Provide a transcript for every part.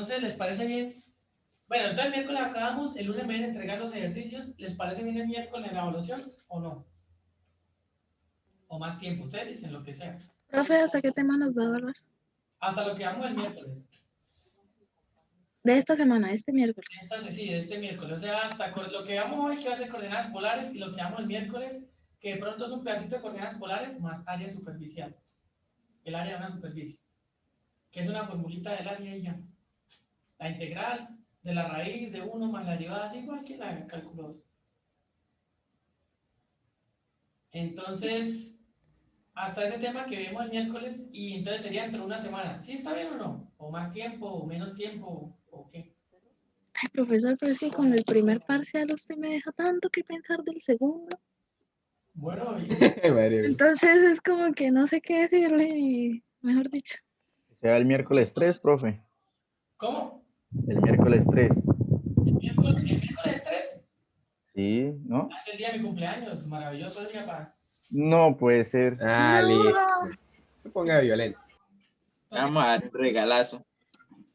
Entonces, ¿les parece bien? Bueno, entonces el miércoles acabamos, el lunes me vienen a entregar los ejercicios. ¿Les parece bien el miércoles la evaluación o no? O más tiempo, ustedes dicen lo que sea. Profe, ¿hasta qué tema nos va a evaluar? Hasta lo que vamos el miércoles. De esta semana, este miércoles. Entonces, sí, de este miércoles. O sea, hasta lo que vamos hoy, que va a ser coordenadas polares, y lo que vamos el miércoles, que de pronto es un pedacito de coordenadas polares más área superficial. El área de una superficie. Que es una formulita del área y ya. La integral de la raíz de 1 más la derivada es igual que la de cálculo 2. Entonces, hasta ese tema que vemos el miércoles, y entonces sería dentro de una semana. ¿Sí está bien o no? ¿O más tiempo, o menos tiempo, o qué? Ay, profesor, pero es que con el primer parcial usted me deja tanto que pensar del segundo. Bueno, Entonces es como que no sé qué decirle y, mejor dicho. Sea el miércoles 3, profe. ¿cómo? El miércoles 3. ¿El miércoles 3? Sí, ¿no? Es el día de mi cumpleaños, maravilloso día para... No puede ser. Ah, listo. No, Se ponga violento. Vamos a dar un regalazo.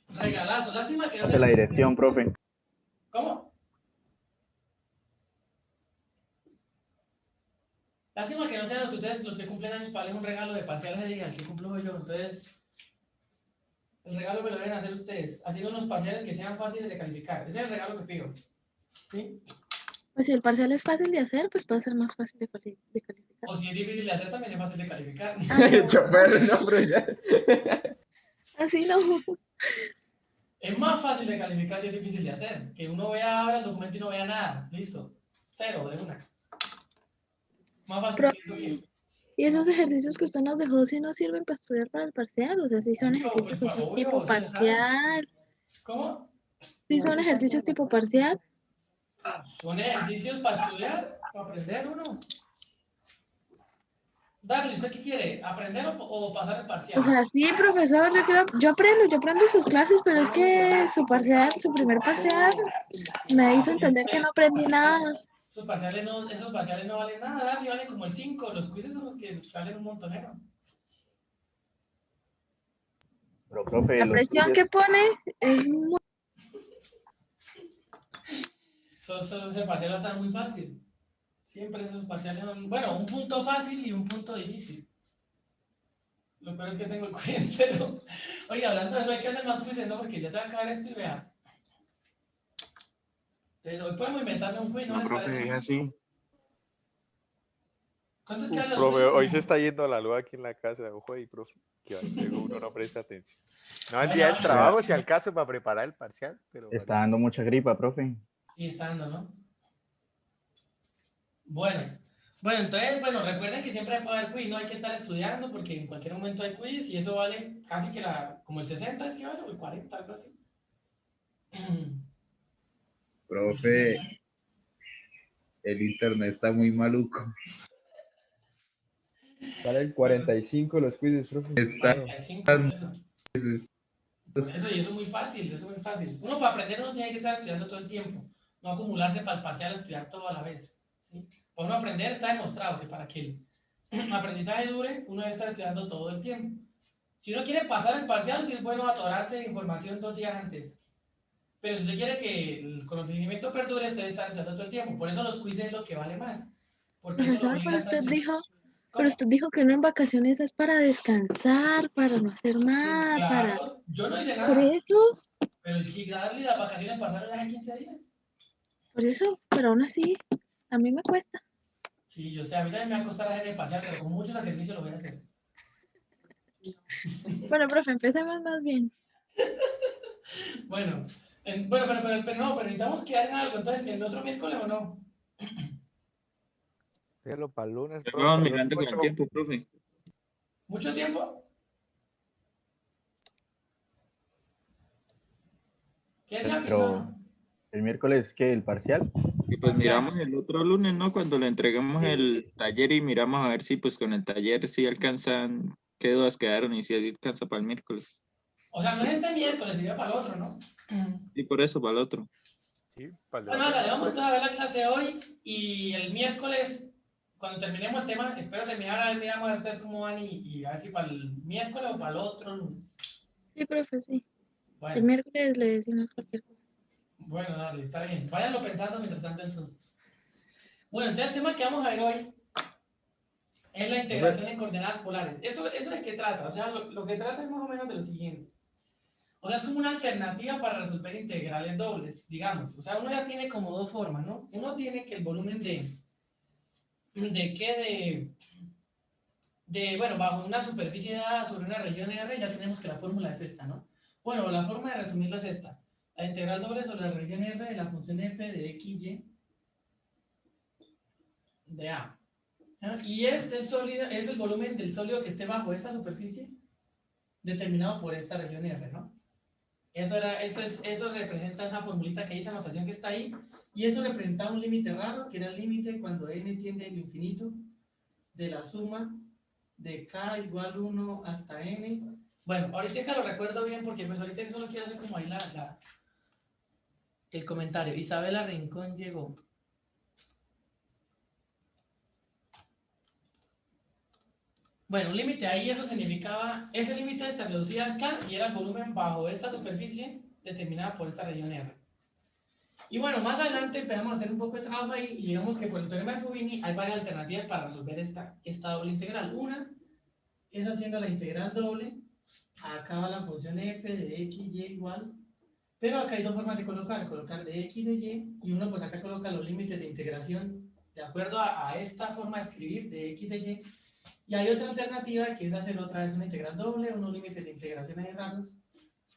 Regalazo, lástima que no Hace sea... la dirección, profe. ¿Cómo? Lástima que no sean los que ustedes, los que cumplen años, para darles un regalo de parciales de día, el que cumplo yo. Entonces, el regalo me lo deben hacer ustedes, haciendo unos parciales que sean fáciles de calificar. Ese es el regalo que pido. ¿Sí? pues si el parcial es fácil de hacer, pues va a ser más fácil de calificar. O si es difícil de hacer, también es fácil de calificar. El chofer, no, profesor. Así no. Es más fácil de calificar si es difícil de hacer. Que uno vea ahora el documento y no vea nada. Listo. Cero de una. Más fácil Profe, que eso que... ¿y esos ejercicios que usted nos dejó sí nos sirven para estudiar para el parcial? O sea, sí son Obvio, ejercicios pues, así obvio, tipo sí lo saben. parcial. ¿Cómo? Sí son ejercicios tipo parcial. Son ejercicios para estudiar, para aprender uno. Darle, ¿usted qué quiere? ¿Aprender o pasar el parcial? O sea, sí, profesor, yo aprendo sus clases, pero es que su parcial, su primer parcial, me hizo entender que no aprendí nada. Esos parciales no valen nada, Darle, valen como el 5. Los quizzes son los que valen un montonero. Pero, profe, La los presión quizzes, que pone es muy... Ese parcial va a estar muy fácil. Siempre esos parciales son, bueno, un punto fácil y un punto difícil. Lo peor es que tengo el quiz en cero. Oye, hablando de eso, hay que hacer más quizzes, ¿no? Porque ya se va a acabar esto y vea. Entonces, hoy podemos inventarle un quiz, ¿no No, les profe, parece? es así. ¿Cuántos quedan los Profe, quizzes? hoy se está yendo la luz aquí en la casa. Ojo ahí, profe. Que luego uno no presta atención. No el día Vaya, del vaya. trabajo, si al caso, para preparar el parcial. Pero está dando mucha gripa, profe. Sí, está dando, ¿no? Bueno. Bueno, entonces, bueno, recuerden que siempre puede haber quiz, no hay que estar estudiando porque en cualquier momento hay quiz y eso vale casi que como el 60 es que vale, o el 40, algo así. Profe, el internet está muy maluco. Sale el 45 los quizzes, profe. Está 45, por eso, y eso es muy fácil, eso es muy fácil. Uno para aprender uno tiene que estar estudiando todo el tiempo, no acumularse para el parcial a estudiar todo a la vez. ¿Sí? Para uno aprender está demostrado que para que el aprendizaje dure, uno debe estar estudiando todo el tiempo. Si uno quiere pasar el parcial, sí es bueno atorarse de información 2 días antes. Pero si usted quiere que el conocimiento perdure, usted debe estar estudiando todo el tiempo. Por eso los quizzes es lo que vale más. Porque eso lo Profesor, obliga a estar estudiando. pero ¿Cómo? usted dijo que uno en vacaciones es para descansar, para no hacer Sí, nada, para... claro, yo no hice Por nada. eso, Pero es que darle las vacaciones pasaron hace 15 días. pero aún así, a mí me cuesta. Sí, yo sé, a mí también me va a costar hacer el parcial, pero con mucho sacrificio lo voy a hacer. Bueno, profe, empecemos más bien. Bueno, bueno, pero no, pero necesitamos quedar en algo. Entonces, ¿el otro miércoles o no? déjelo para el lunes, Ya profe. vamos Yo mirando con el mucho, tiempo, profe. ¿Mucho tiempo? ¿Qué decía Pero, Pinzón? ¿el miércoles qué? ¿El parcial? Y pues Parcial. miramos el otro lunes, ¿no? Cuando le entreguemos Sí. el taller y miramos a ver si pues con el taller si alcanzan, qué dudas quedaron y si alcanza para el miércoles. O sea, no es este miércoles, sería para el otro, ¿no? Y por eso para el otro. sí, para el de la Bueno, otra hágale, vamos miércoles. entonces a ver la clase hoy y el miércoles, cuando terminemos el tema, espero terminar, a ver, miramos a ver ustedes cómo van y a ver si para el miércoles o para el otro lunes. Sí, profe, sí. El Bueno, miércoles le decimos cualquier cosa. bueno, dale, está bien. Váyanlo pensando mientras tanto entonces. Bueno, entonces el tema que vamos a ver hoy es la integración en coordenadas polares. ¿Eso de qué trata? O sea, lo que trata es más o menos de lo siguiente. O sea, es como una alternativa para resolver integrales dobles, digamos. O sea, uno ya tiene como dos formas, ¿no? Uno tiene que el volumen bueno, bajo una superficie dada sobre una región R, ya tenemos que la fórmula es esta, ¿no? Bueno, la forma de resumirlo es esta. La integral doble sobre la región R de la función f de x, y de A. ¿Ah? Y es el sólido, es el volumen del sólido que esté bajo esta superficie determinado por esta región R, ¿no? Eso representa esa formulita que hay, esa notación que está ahí, y eso representa un límite raro, que era el límite cuando n tiende al infinito de la suma de k igual 1 hasta n. Bueno, ahorita que lo recuerdo bien, porque pues ahorita solo quiero hacer como ahí el comentario. Isabela Rincón llegó. Bueno, un límite ahí, eso significaba, ese límite se reducía a k y era el volumen bajo esta superficie determinada por esta región R. Y bueno, más adelante empezamos a hacer un poco de trabajo ahí y digamos que por el teorema de Fubini hay varias alternativas para resolver esta doble integral. Una es haciendo la integral doble, acá va la función f de x, y igual, pero acá hay dos formas de colocar de x, de y uno pues acá coloca los límites de integración de acuerdo a esta forma de escribir de x, de y. Y hay otra alternativa que es hacer otra vez una integral doble, unos límites de integraciones de raros.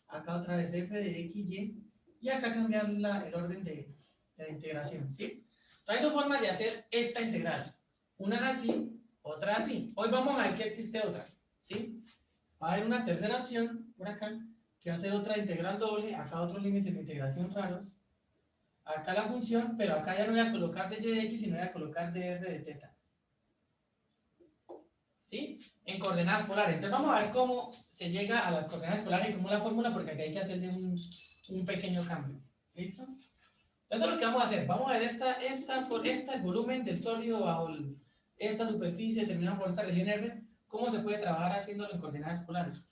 Acá otra vez f de x, y acá cambiar el orden de la integración, ¿sí? Entonces hay dos formas de hacer esta integral. Una es así, otra así. Hoy vamos a ver que existe otra, ¿sí? Va a haber una tercera opción, por acá, que va a ser otra integral doble, acá otros límites de integración raros. Acá la función, pero acá ya no voy a colocar de y de x, sino voy a colocar de r de teta. ¿Sí? En coordenadas polares. Entonces vamos a ver cómo se llega a las coordenadas polares y cómo la fórmula, porque acá hay que hacerle un pequeño cambio. ¿Listo? Eso es lo que vamos a hacer. Vamos a ver el volumen del sólido bajo esta superficie determinada por esta región R, cómo se puede trabajar haciéndolo en coordenadas polares.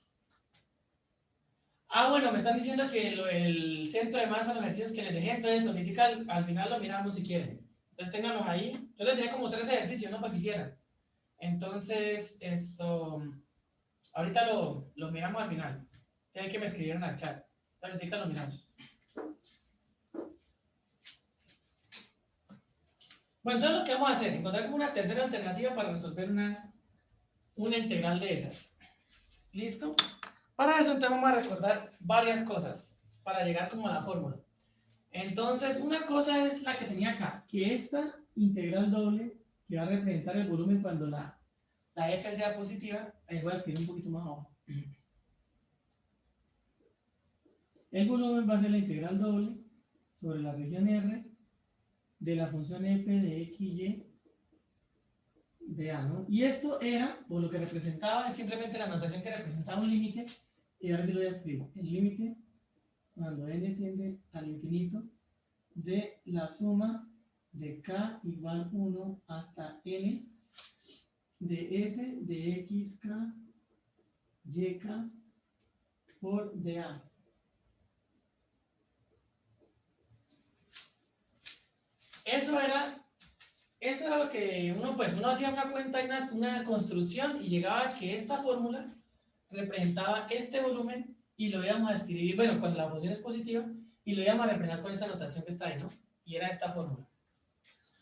Ah, bueno, me están diciendo que el centro de masa, los ejercicios que les dejé, entonces ahorita al final lo miramos si quieren. Entonces ténganlos ahí. Yo les dejé como 3 ejercicios, ¿no? Para que hicieran. Entonces, ahorita lo miramos al final. Hay que me escribieron al chat. Ahorita lo miramos. Bueno, entonces lo que vamos a hacer, encontrar como una tercera alternativa para resolver una integral de esas. ¿Listo? Para eso entonces vamos a recordar varias cosas para llegar como a la fórmula. Entonces, una cosa es la que tenía acá, que esta integral doble, que va a representar el volumen cuando la f sea positiva, ahí voy a escribir un poquito más abajo. El volumen va a ser la integral doble sobre la región R de la función f de x, y de A, ¿no? Y esto era, o lo que representaba, es simplemente la notación que representaba un límite, y ahora sí lo voy a escribir. El límite, cuando n tiende al infinito, de la suma de k igual 1 hasta n de f de xk, yk por dA. Eso era lo que uno hacía una cuenta y una construcción y llegaba a que esta fórmula representaba este volumen y lo íbamos a escribir, bueno, cuando la función es positiva, y lo íbamos a representar con esta notación que está ahí, ¿no? Y era esta fórmula.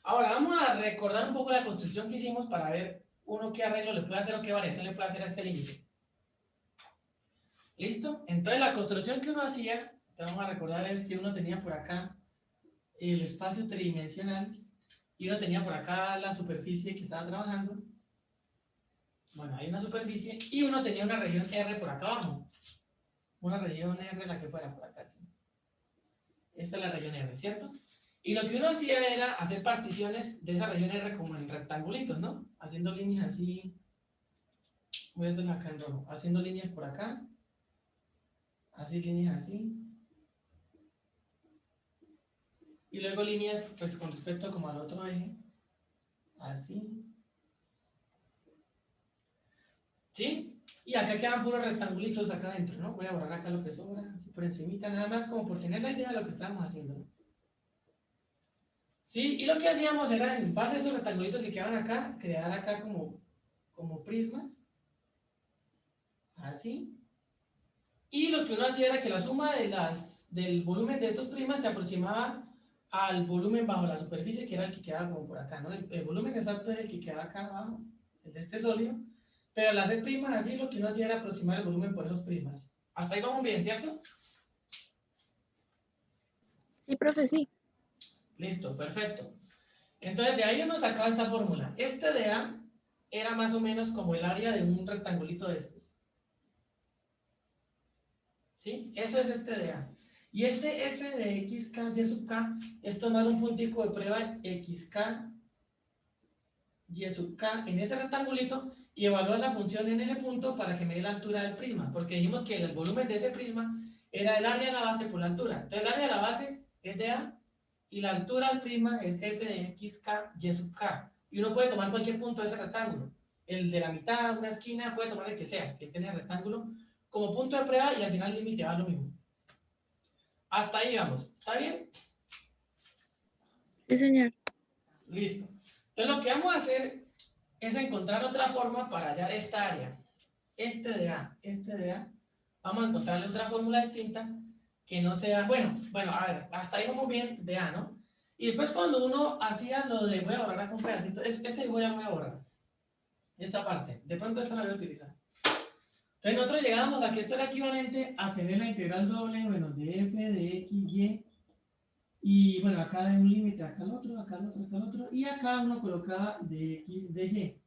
Ahora, vamos a recordar un poco la construcción que hicimos para ver uno qué arreglo le puede hacer o qué variación le puede hacer a este límite. ¿Listo? Entonces, la construcción que uno hacía, te vamos a recordar, es que uno tenía por acá el espacio tridimensional y uno tenía por acá la superficie que estaba trabajando. Bueno, hay una superficie y uno tenía una región R por acá abajo. Una región R, la que fuera por acá. ¿Sí? Esta es la región R, ¿cierto? Y lo que uno hacía era hacer particiones de esa región R como en rectangulitos, ¿no? Haciendo líneas así. Voy a hacerlo acá en rojo. Haciendo líneas por acá. Así, líneas así. Y luego líneas, pues, con respecto como al otro eje. Así. ¿Sí? Y acá quedan puros rectangulitos acá adentro, ¿no? Voy a borrar acá lo que sobra, así por encimita, nada más como por tener la idea de lo que estábamos haciendo, ¿no? Sí, y lo que hacíamos era, en base a esos rectangulitos que quedaban acá, crear acá como prismas, así. Y lo que uno hacía era que la suma del volumen de estos prismas se aproximaba al volumen bajo la superficie, que era el que quedaba como por acá, ¿no? El volumen exacto es el que quedaba acá abajo, el de este sólido. Pero al hacer prismas así, lo que uno hacía era aproximar el volumen por esos prismas. Hasta ahí vamos bien, ¿cierto? Sí, profe, sí. Listo, perfecto. Entonces, de ahí uno sacaba esta fórmula. Este de A era más o menos como el área de un rectangulito de estos. ¿Sí? Eso es este de A. Y este f de xk y sub k es tomar un puntico de prueba xk y sub k en ese rectangulito y evaluar la función en ese punto para que me dé la altura del prisma, porque dijimos que el volumen de ese prisma era el área de la base por la altura. Entonces el área de la base es de A y la altura del prisma es f de xk y sub k. Y uno puede tomar cualquier punto de ese rectángulo. El de la mitad, una esquina, puede tomar el que sea, que esté en el rectángulo, como punto de prueba y al final el límite va a lo mismo. Hasta ahí vamos. ¿Está bien? Sí, señor. Listo. Entonces lo que vamos a hacer es encontrar otra forma para hallar esta área. Este de A. Vamos a encontrarle otra fórmula distinta que no sea, bueno, a ver, hasta ahí vamos bien de A, ¿no? Y después cuando uno hacía lo de, voy a borrar acá un pedacito, este voy a borrar. Esta parte. De pronto esta la voy a utilizar. Entonces nosotros llegábamos a que esto era equivalente a tener la integral doble, bueno, de f de x, y. Y bueno, acá hay un límite, acá el otro, acá el otro, acá el otro. Y acá uno colocaba de x, de y.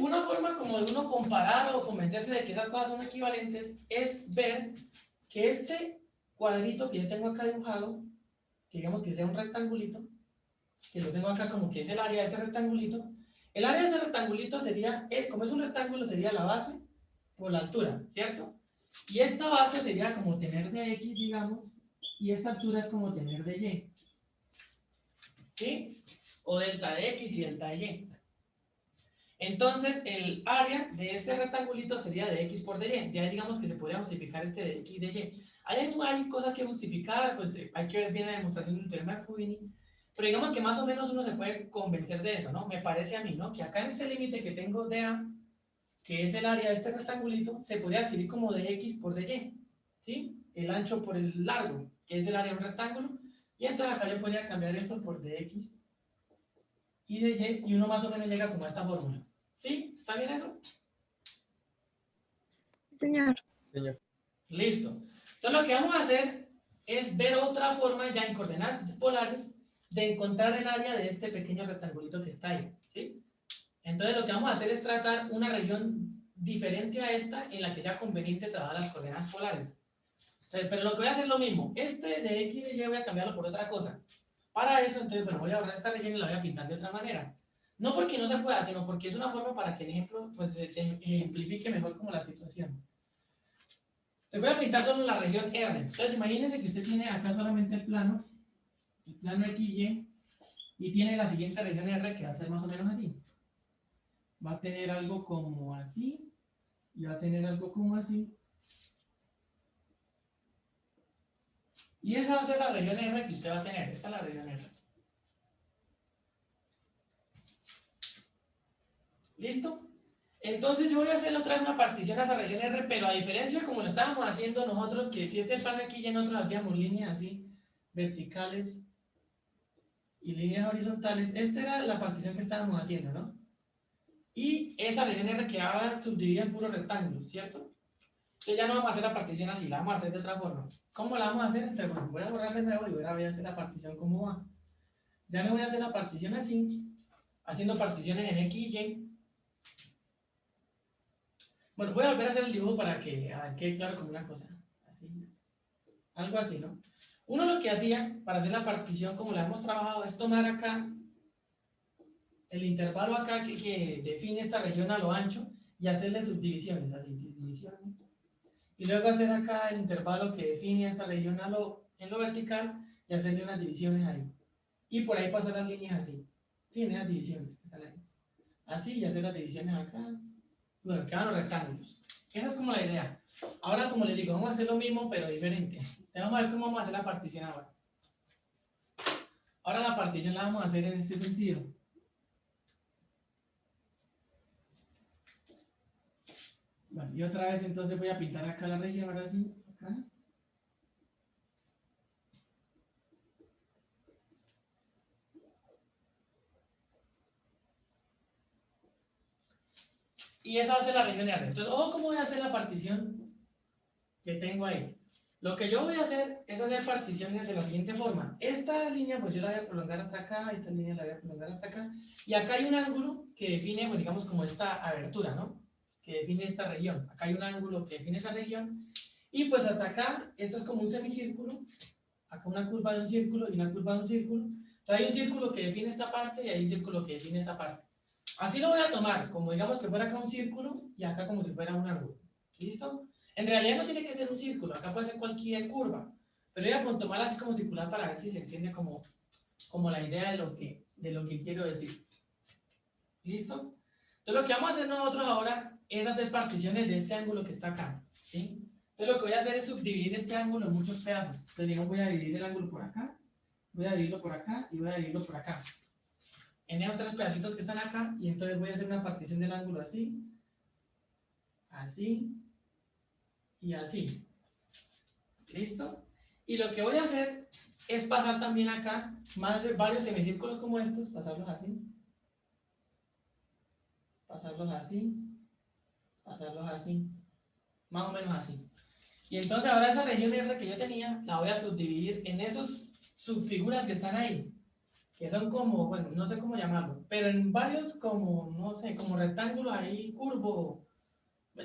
Una forma como de uno comparar o convencerse de que esas cosas son equivalentes es ver que este cuadrito que yo tengo acá dibujado, que digamos que sea un rectangulito, que lo tengo acá como que es el área de ese rectangulito, el área de ese rectangulito sería, como es un rectángulo, sería la base por la altura, ¿cierto? Y esta base sería como tener de x, digamos, y esta altura es como tener de y. ¿Sí? O delta de x y delta de y. Entonces, el área de este rectangulito sería de x por de y. De ahí digamos que se podría justificar este de x de y. Ahí hay cosas que justificar, pues hay que ver bien la demostración del teorema de Fubini. Pero digamos que más o menos uno se puede convencer de eso, ¿no? Me parece a mí, ¿no? Que acá en este límite que tengo de A, que es el área de este rectangulito, se podría escribir como de x por de y. ¿Sí? El ancho por el largo, que es el área de un rectángulo. Y entonces acá yo podría cambiar esto por de x y de y, y uno más o menos llega como a esta fórmula. ¿Sí? ¿Está bien eso? Sí, señor. Señor. Listo. Entonces lo que vamos a hacer es ver otra forma ya en coordenadas polares de encontrar el área de este pequeño rectangulito que está ahí. ¿Sí? Entonces lo que vamos a hacer es tratar una región diferente a esta en la que sea conveniente trabajar las coordenadas polares. Entonces, pero lo que voy a hacer es lo mismo. Este de x y de y voy a cambiarlo por otra cosa. Para eso, entonces, bueno, voy a borrar esta región y la voy a pintar de otra manera. No porque no se pueda, sino porque es una forma para que el ejemplo pues, se ejemplifique mejor como la situación. Te voy a pintar solo la región R. Entonces, imagínense que usted tiene acá solamente el plano XY, y tiene la siguiente región R que va a ser más o menos así. Va a tener algo como así, y va a tener algo como así. Y esa va a ser la región R que usted va a tener. Esta es la región R. ¿Listo? Entonces yo voy a hacer otra vez una partición a esa región R, pero a diferencia como lo estábamos haciendo nosotros, que si este es el plano aquí, ya nosotros hacíamos líneas así, verticales y líneas horizontales. Esta era la partición que estábamos haciendo, ¿no? Y esa región R quedaba subdividida en puros rectángulos, ¿cierto? Entonces ya no vamos a hacer la partición así, la vamos a hacer de otra forma. ¿Cómo la vamos a hacer? Entonces, bueno, voy a borrar de nuevo y voy a hacer la partición como va. Ya me voy a hacer la partición así, haciendo particiones en X y Y. Bueno, voy a volver a hacer el dibujo para que quede claro como una cosa. Así, algo así, ¿no? Uno lo que hacía para hacer la partición como la hemos trabajado es tomar acá el intervalo acá que define esta región a lo ancho y hacerle subdivisiones, así, divisiones. Y luego hacer acá el intervalo que define esta región en lo vertical y hacerle unas divisiones ahí. Y por ahí pasar las líneas así. Sí, en esas divisiones que están ahí. Así, y hacer las divisiones acá Bueno, quedan los rectángulos. Esa es como la idea. Ahora, como les digo, vamos a hacer lo mismo, pero diferente. Vamos a ver cómo vamos a hacer la partición ahora. Ahora la partición la vamos a hacer en este sentido. Bueno, y otra vez entonces voy a pintar acá la región, ahora sí, acá. Y esa va a ser la región R. Entonces, ojo cómo voy a hacer la partición que tengo ahí. Lo que yo voy a hacer es hacer particiones de la siguiente forma. Esta línea, pues yo la voy a prolongar hasta acá, esta línea la voy a prolongar hasta acá. Y acá hay un ángulo que define, pues, digamos, como esta abertura, ¿no? Que define esta región. Acá hay un ángulo que define esa región. Y pues hasta acá, esto es como un semicírculo. Acá una curva de un círculo y una curva de un círculo. Entonces hay un círculo que define esta parte y hay un círculo que define esa parte. Así lo voy a tomar, como digamos que fuera acá un círculo y acá como si fuera un ángulo. ¿Listo? En realidad no tiene que ser un círculo, acá puede ser cualquier curva. Pero voy a tomarla así como circular para ver si se entiende como la idea de lo que quiero decir. ¿Listo? Entonces lo que vamos a hacer nosotros ahora es hacer particiones de este ángulo que está acá. ¿Sí? Entonces lo que voy a hacer es subdividir este ángulo en muchos pedazos. Entonces digamos voy a dividir el ángulo por acá, voy a dividirlo por acá y voy a dividirlo por acá. En esos tres pedacitos que están acá, y entonces voy a hacer una partición del ángulo así, así y así. ¿Listo? Y lo que voy a hacer es pasar también acá varios semicírculos como estos, pasarlos así, pasarlos así, pasarlos así, más o menos así. Y entonces ahora esa región R que yo tenía, la voy a subdividir en esos subfiguras que están ahí. Que son como, bueno, no sé cómo llamarlo, pero en varios como, no sé, como rectángulos ahí, curvo,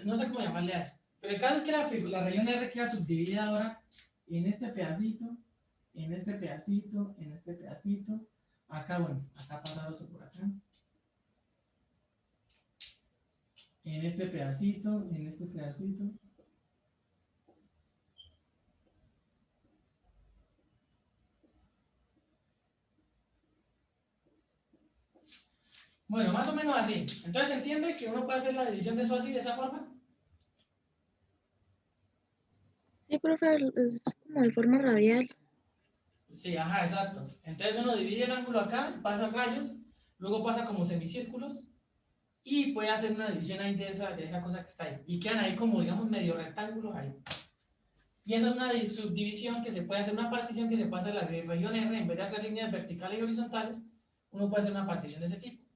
no sé cómo llamarle a eso. Pero el caso es que la región R queda subdividida ahora en este pedacito, en este pedacito, en este pedacito, acá, bueno, acá pasa otro por acá, en este pedacito, en este pedacito. Bueno, más o menos así. Entonces, ¿se entiende que uno puede hacer la división de eso así, de esa forma? Sí, profe, es como de forma radial. Sí, ajá, exacto. Entonces uno divide el ángulo acá, pasa rayos, luego pasa como semicírculos y puede hacer una división ahí de esa cosa que está ahí. Y quedan ahí como, digamos, medio rectángulos ahí. Y esa es una subdivisión que se puede hacer, una partición que se puede hacer la región R, en vez de hacer líneas verticales y horizontales, uno puede hacer una partición de ese tipo.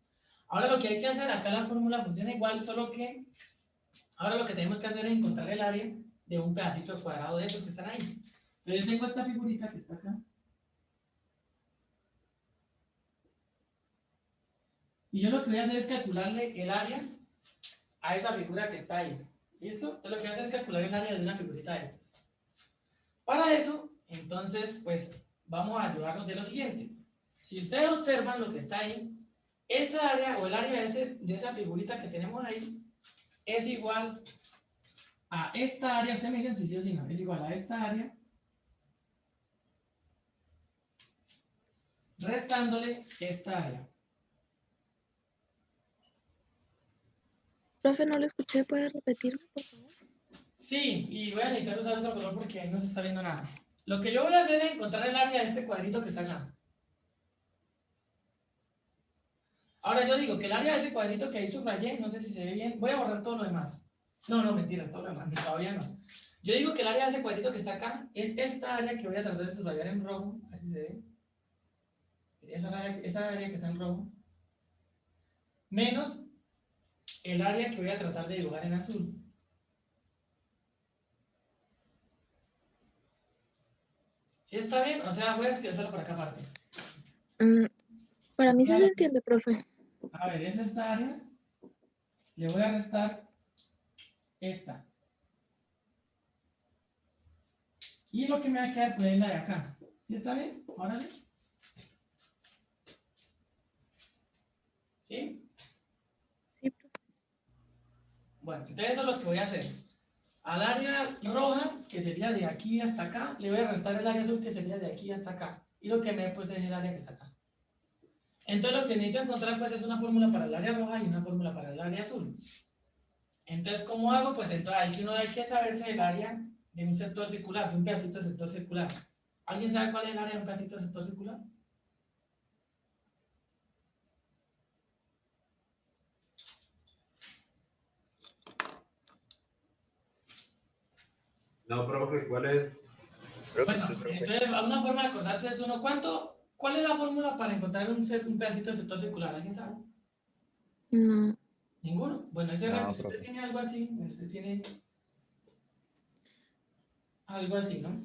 Ahora lo que hay que hacer, acá la fórmula funciona igual, solo que ahora lo que tenemos que hacer es encontrar el área de un pedacito de cuadrado de esos que están ahí. Entonces tengo esta figurita que está acá. Y yo lo que voy a hacer es calcularle el área a esa figura que está ahí. ¿Listo? Entonces lo que voy a hacer es calcular el área de una figurita de estas. Para eso, entonces, pues vamos a ayudarnos de lo siguiente. Si ustedes observan lo que está ahí, esa área o el área de esa figurita que tenemos ahí es igual a esta área. Ustedes me dicen si sí o si no. Es igual a esta área restándole esta área. Profe, no lo escuché, ¿puede repetirme, por favor? Sí, y voy a necesitar usar otro color porque ahí no se está viendo nada. Lo que yo voy a hacer es encontrar el área de este cuadrito que está acá. Ahora yo digo que el área de ese cuadrito que ahí subrayé, no sé si se ve bien, voy a borrar todo lo demás. No, mentiras, todo lo demás, todavía no. Yo digo que el área de ese cuadrito que está acá es esta área que voy a tratar de subrayar en rojo, a ver si se ve. Esa área que está en rojo. Menos el área que voy a tratar de dibujar en azul. ¿Sí está bien? O sea, voy a hacerlo por acá aparte. Para mí sí se entiende, profe. A ver, es esta área. Le voy a restar esta. Y lo que me va a quedar pues es la de acá. ¿Sí está bien? Ahora sí. ¿Sí? Sí, profe. Bueno, entonces eso es lo que voy a hacer. Al área roja, que sería de aquí hasta acá, le voy a restar el área azul, que sería de aquí hasta acá. Y lo que me pues es el área que está acá. Entonces lo que necesito encontrar pues es una fórmula para el área roja y una fórmula para el área azul. Entonces, ¿cómo hago? Pues entonces uno hay que saberse el área de un sector circular, de un pedacito de sector circular. ¿Alguien sabe cuál es el área de un pedacito de sector circular? No, profe, ¿cuál es? Bueno, entonces una forma de acordarse es uno, ¿cuál es la fórmula para encontrar un pedacito de sector circular? ¿Alguien sabe? No. ¿Ninguno? Bueno, No, usted profe. tiene algo así, bueno, usted tiene algo así, ¿no?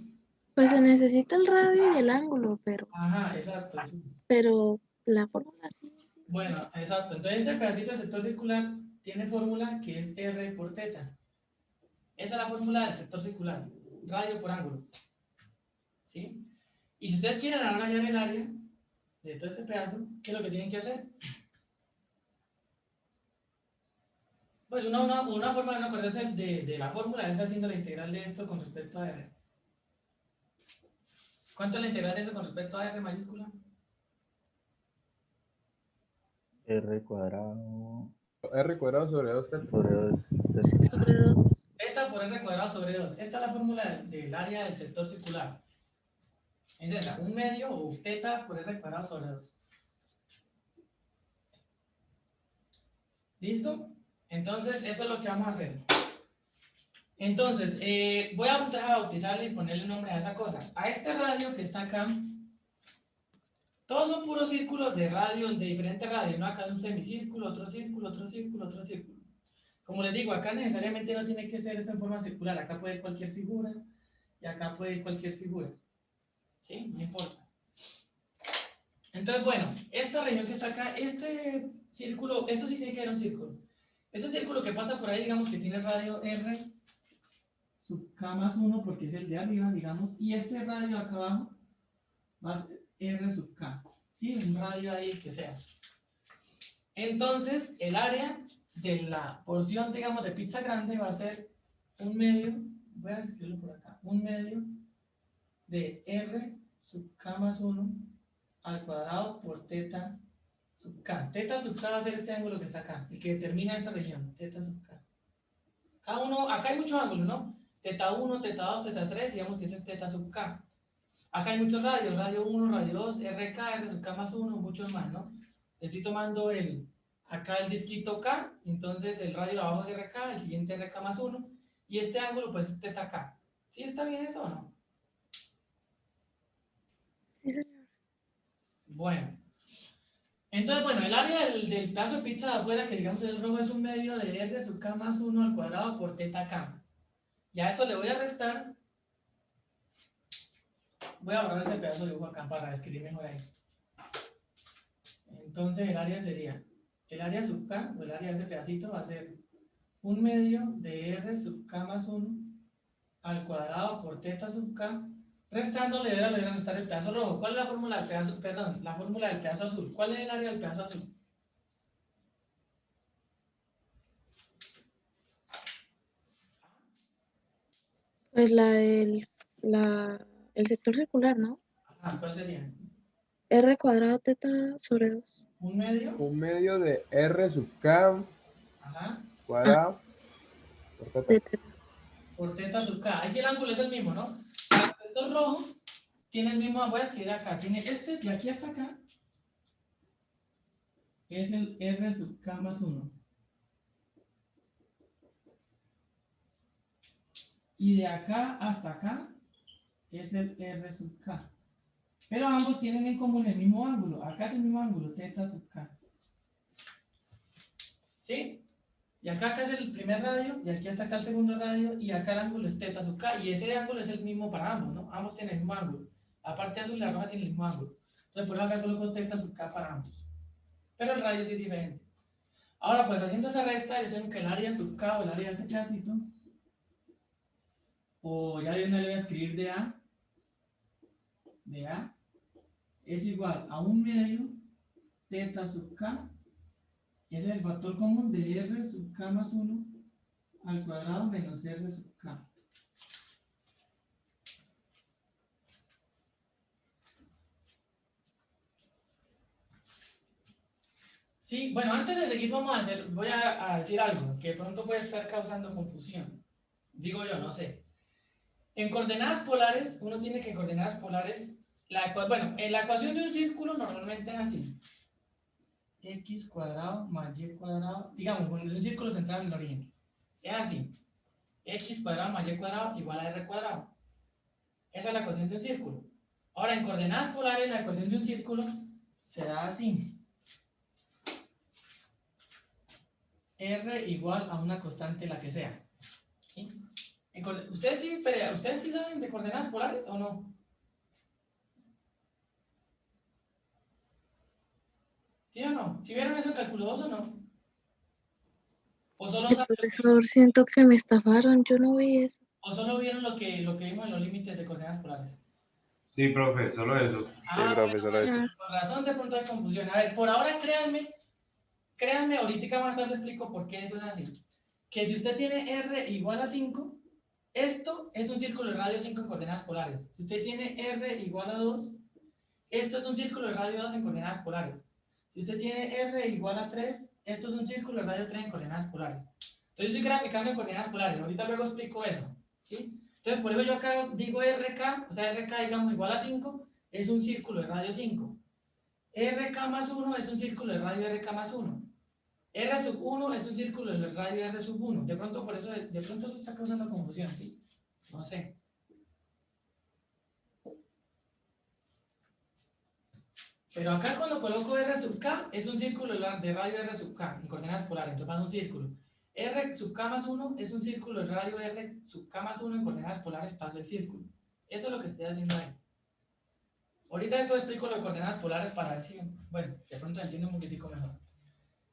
Pues se necesita el radio y el ángulo, Ajá, exacto, sí. pero la fórmula sí. Bueno, exacto. Entonces este pedacito de sector circular tiene fórmula que es R por teta. Esa es la fórmula del sector circular, radio por ángulo. ¿Sí? Y si ustedes quieren ahora hallar el área de todo este pedazo, ¿qué es lo que tienen que hacer? Pues una forma de no acordarse de la fórmula es haciendo la integral de esto con respecto a R. ¿Cuánto es la integral de eso con respecto a R mayúscula? R cuadrado R cuadrado sobre 2 sobre 2. Sobre 2. Teta por R cuadrado sobre 2. Esta es la fórmula del área del sector circular. Es esa, un medio o teta por R cuadrado sobre 2. ¿Listo? Entonces, eso es lo que vamos a hacer. Entonces, voy a bautizarle y ponerle nombre a esa cosa. A este radio que está acá, todos son puros círculos de radio, de diferentes radios, ¿no? Acá hay un semicírculo, otro círculo, otro círculo, otro círculo. Como les digo, acá necesariamente no tiene que ser esto en forma circular. Acá puede ir cualquier figura y acá puede ir cualquier figura. ¿Sí? No importa. Entonces, bueno, esta región que está acá, este círculo, esto sí tiene que ser un círculo. Ese círculo que pasa por ahí, digamos que tiene radio R sub K más 1 porque es el de arriba, digamos, y este radio acá abajo va a ser R sub K. ¿Sí? Un radio ahí que sea. Entonces, el área de la porción, digamos, de pizza grande va a ser un medio, voy a escribirlo por acá, un medio de R sub K más 1 al cuadrado por teta sub K. Teta sub K va a ser este ángulo que está acá, el que determina esta región, teta sub K. Cada uno, acá hay muchos ángulos, ¿no? Teta 1, teta 2, teta 3, digamos que ese es teta sub K. Acá hay muchos radios, radio 1, radio 2, RK, R sub K más 1, muchos más, ¿no? Estoy tomando acá el disquito K, entonces el radio de abajo es RK, el siguiente RK más 1, y este ángulo pues es teta K. ¿Sí está bien eso o no? Sí, señor. Bueno. Entonces, bueno, el área del pedazo de pizza de afuera, que digamos es rojo, es un medio de R sub K más 1 al cuadrado por teta K. Y a eso le voy a restar, voy a borrar ese pedazo de dibujo acá para escribir mejor ahí. Entonces el área sería, el área sub K, o el área de ese pedacito va a ser un medio de R sub K más 1 al cuadrado por teta sub K, restándole, le voy a restar el pedazo rojo. ¿Cuál es la fórmula del pedazo, perdón, la fórmula del pedazo azul? ¿Cuál es el área del pedazo azul? Pues el sector circular, ¿no? Ajá, ¿cuál sería? R cuadrado teta sobre 2. ¿Un medio? Un medio de R sub K Ajá, cuadrado por teta. De teta. por teta sub K. Ahí sí el ángulo es el mismo, ¿no? El sector rojo tiene el mismo, voy a escribir acá, tiene este de aquí hasta acá, es el R sub K más 1. Y de acá hasta acá es el R sub K. Pero ambos tienen en común el mismo ángulo. Acá es el mismo ángulo, teta sub K. ¿Sí? Y acá es el primer radio, y aquí hasta acá el segundo radio, y acá el ángulo es teta sub K. Y ese ángulo es el mismo para ambos, ¿no? Ambos tienen el mismo ángulo. La parte azul y la roja tienen el mismo ángulo. Entonces por eso acá coloco teta sub K para ambos. Pero el radio sí es diferente. Ahora, pues haciendo esa resta, yo tengo que el área sub K o el área de ese pedacito, o ya de una le voy a escribir de A, es igual a un medio teta sub K, y ese es el factor común de R sub K más 1 al cuadrado menos R sub K. Sí, bueno, antes de seguir voy a decir algo que de pronto puede estar causando confusión. Digo yo, no sé. En coordenadas polares, uno tiene que en coordenadas polares, bueno, en la ecuación de un círculo normalmente es así. X cuadrado más Y cuadrado, digamos, cuando es un círculo centrado en el origen. Es así. X cuadrado más Y cuadrado igual a R cuadrado. Esa es la ecuación de un círculo. Ahora, en coordenadas polares, la ecuación de un círculo se da así. R igual a una constante, la que sea. ¿Sí? ¿Ustedes sí saben de coordenadas polares o no? ¿Sí o no? ¿Sí vieron eso en cálculo 2 o no? ¿O solo, Profesor, siento que me estafaron, yo no vi eso. o solo vieron lo que vimos en los límites de coordenadas polares? Sí, profe, solo eso. Sí, Ah, profesor, bueno, eso. con razón de pronto hay confusión. A ver, por ahora créanme, ahorita más tarde explico por qué eso es así. Que si usted tiene R igual a 5, esto es un círculo de radio 5 en coordenadas polares. Si usted tiene R igual a 2, esto es un círculo de radio 2 en coordenadas polares. Si usted tiene R igual a 3, esto es un círculo de radio 3 en coordenadas polares. Entonces yo estoy graficando en coordenadas polares. Ahorita luego explico eso. ¿Sí? Entonces por eso yo acá digo RK, o sea RK digamos igual a 5, es un círculo de radio 5. RK más 1 es un círculo de radio RK más 1. R sub 1 es un círculo de radio R sub 1. De pronto por eso, de pronto eso está causando confusión, ¿sí? No sé. Pero acá cuando coloco R sub K, es un círculo de radio R sub K, en coordenadas polares, entonces va a un círculo. R sub K más 1 es un círculo de radio R sub K más 1 en coordenadas polares, paso el círculo. Eso es lo que estoy haciendo ahí. Ahorita después explico lo de coordenadas polares para ver si, bueno, de pronto entiendo un poquitico mejor.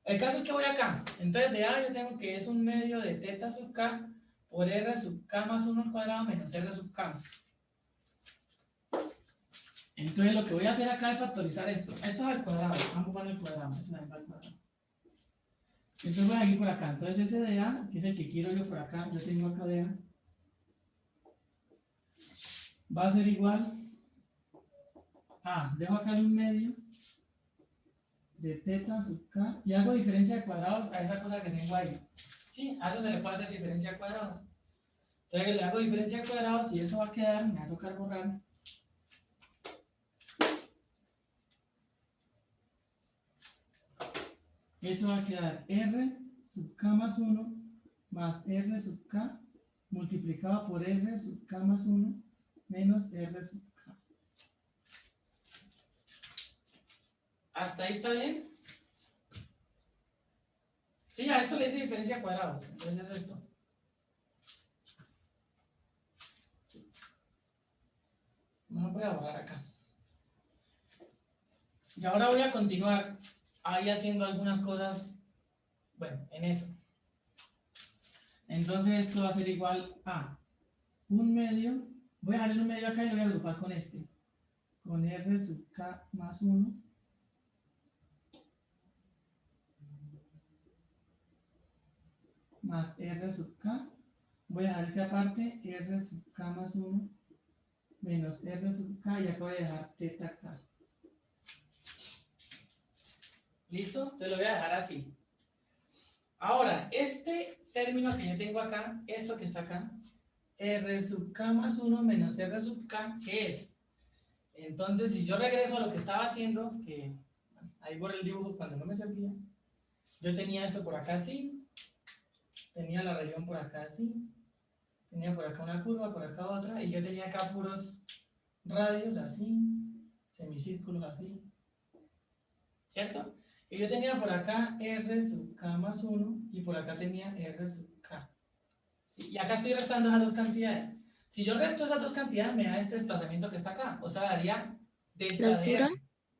El caso es que voy acá. Entonces de A yo tengo que es un medio de teta sub K por R sub K más 1 al cuadrado menos R sub K. Entonces lo que voy a hacer acá es factorizar esto. Esto es al cuadrado, ambos van al cuadrado. Esto también va al cuadrado. Entonces voy a ir por acá. Entonces ese de A, que es el que quiero yo por acá, yo tengo acá de A, va a ser igual a, dejo acá en un medio de teta sub K y hago diferencia de cuadrados a esa cosa que tengo ahí. Sí, a eso se le puede hacer diferencia de cuadrados. Entonces le hago diferencia de cuadrados y eso va a quedar, me va a tocar borrar. Eso va a quedar R sub K más 1 más R sub K multiplicado por R sub K más 1 menos R sub K. ¿Hasta ahí está bien? Sí, a esto le hice diferencia de cuadrados. Entonces es esto. No voy a borrar acá. Y ahora voy a continuar ahí haciendo algunas cosas, bueno, en eso. Entonces esto va a ser igual a un medio, voy a dejarle un medio acá y lo voy a agrupar con este, con R sub K más 1 más R sub K, voy a dejar esa parte, R sub K más 1 menos R sub K y acá voy a dejar teta K. ¿Listo? Entonces lo voy a dejar así. Ahora, este término que yo tengo acá, esto que está acá, R sub K más 1 menos R sub K, ¿qué es? Entonces, si yo regreso a lo que estaba haciendo, que ahí borré el dibujo cuando no me servía, yo tenía esto por acá así, tenía la región por acá así, tenía por acá una curva, por acá otra, y yo tenía acá puros radios así, semicírculos así, ¿cierto? Y yo tenía por acá R sub K más 1 y por acá tenía R sub K. ¿Sí? Y acá estoy restando esas dos cantidades. Si yo resto esas dos cantidades, me da este desplazamiento que está acá. O sea, daría delta de R.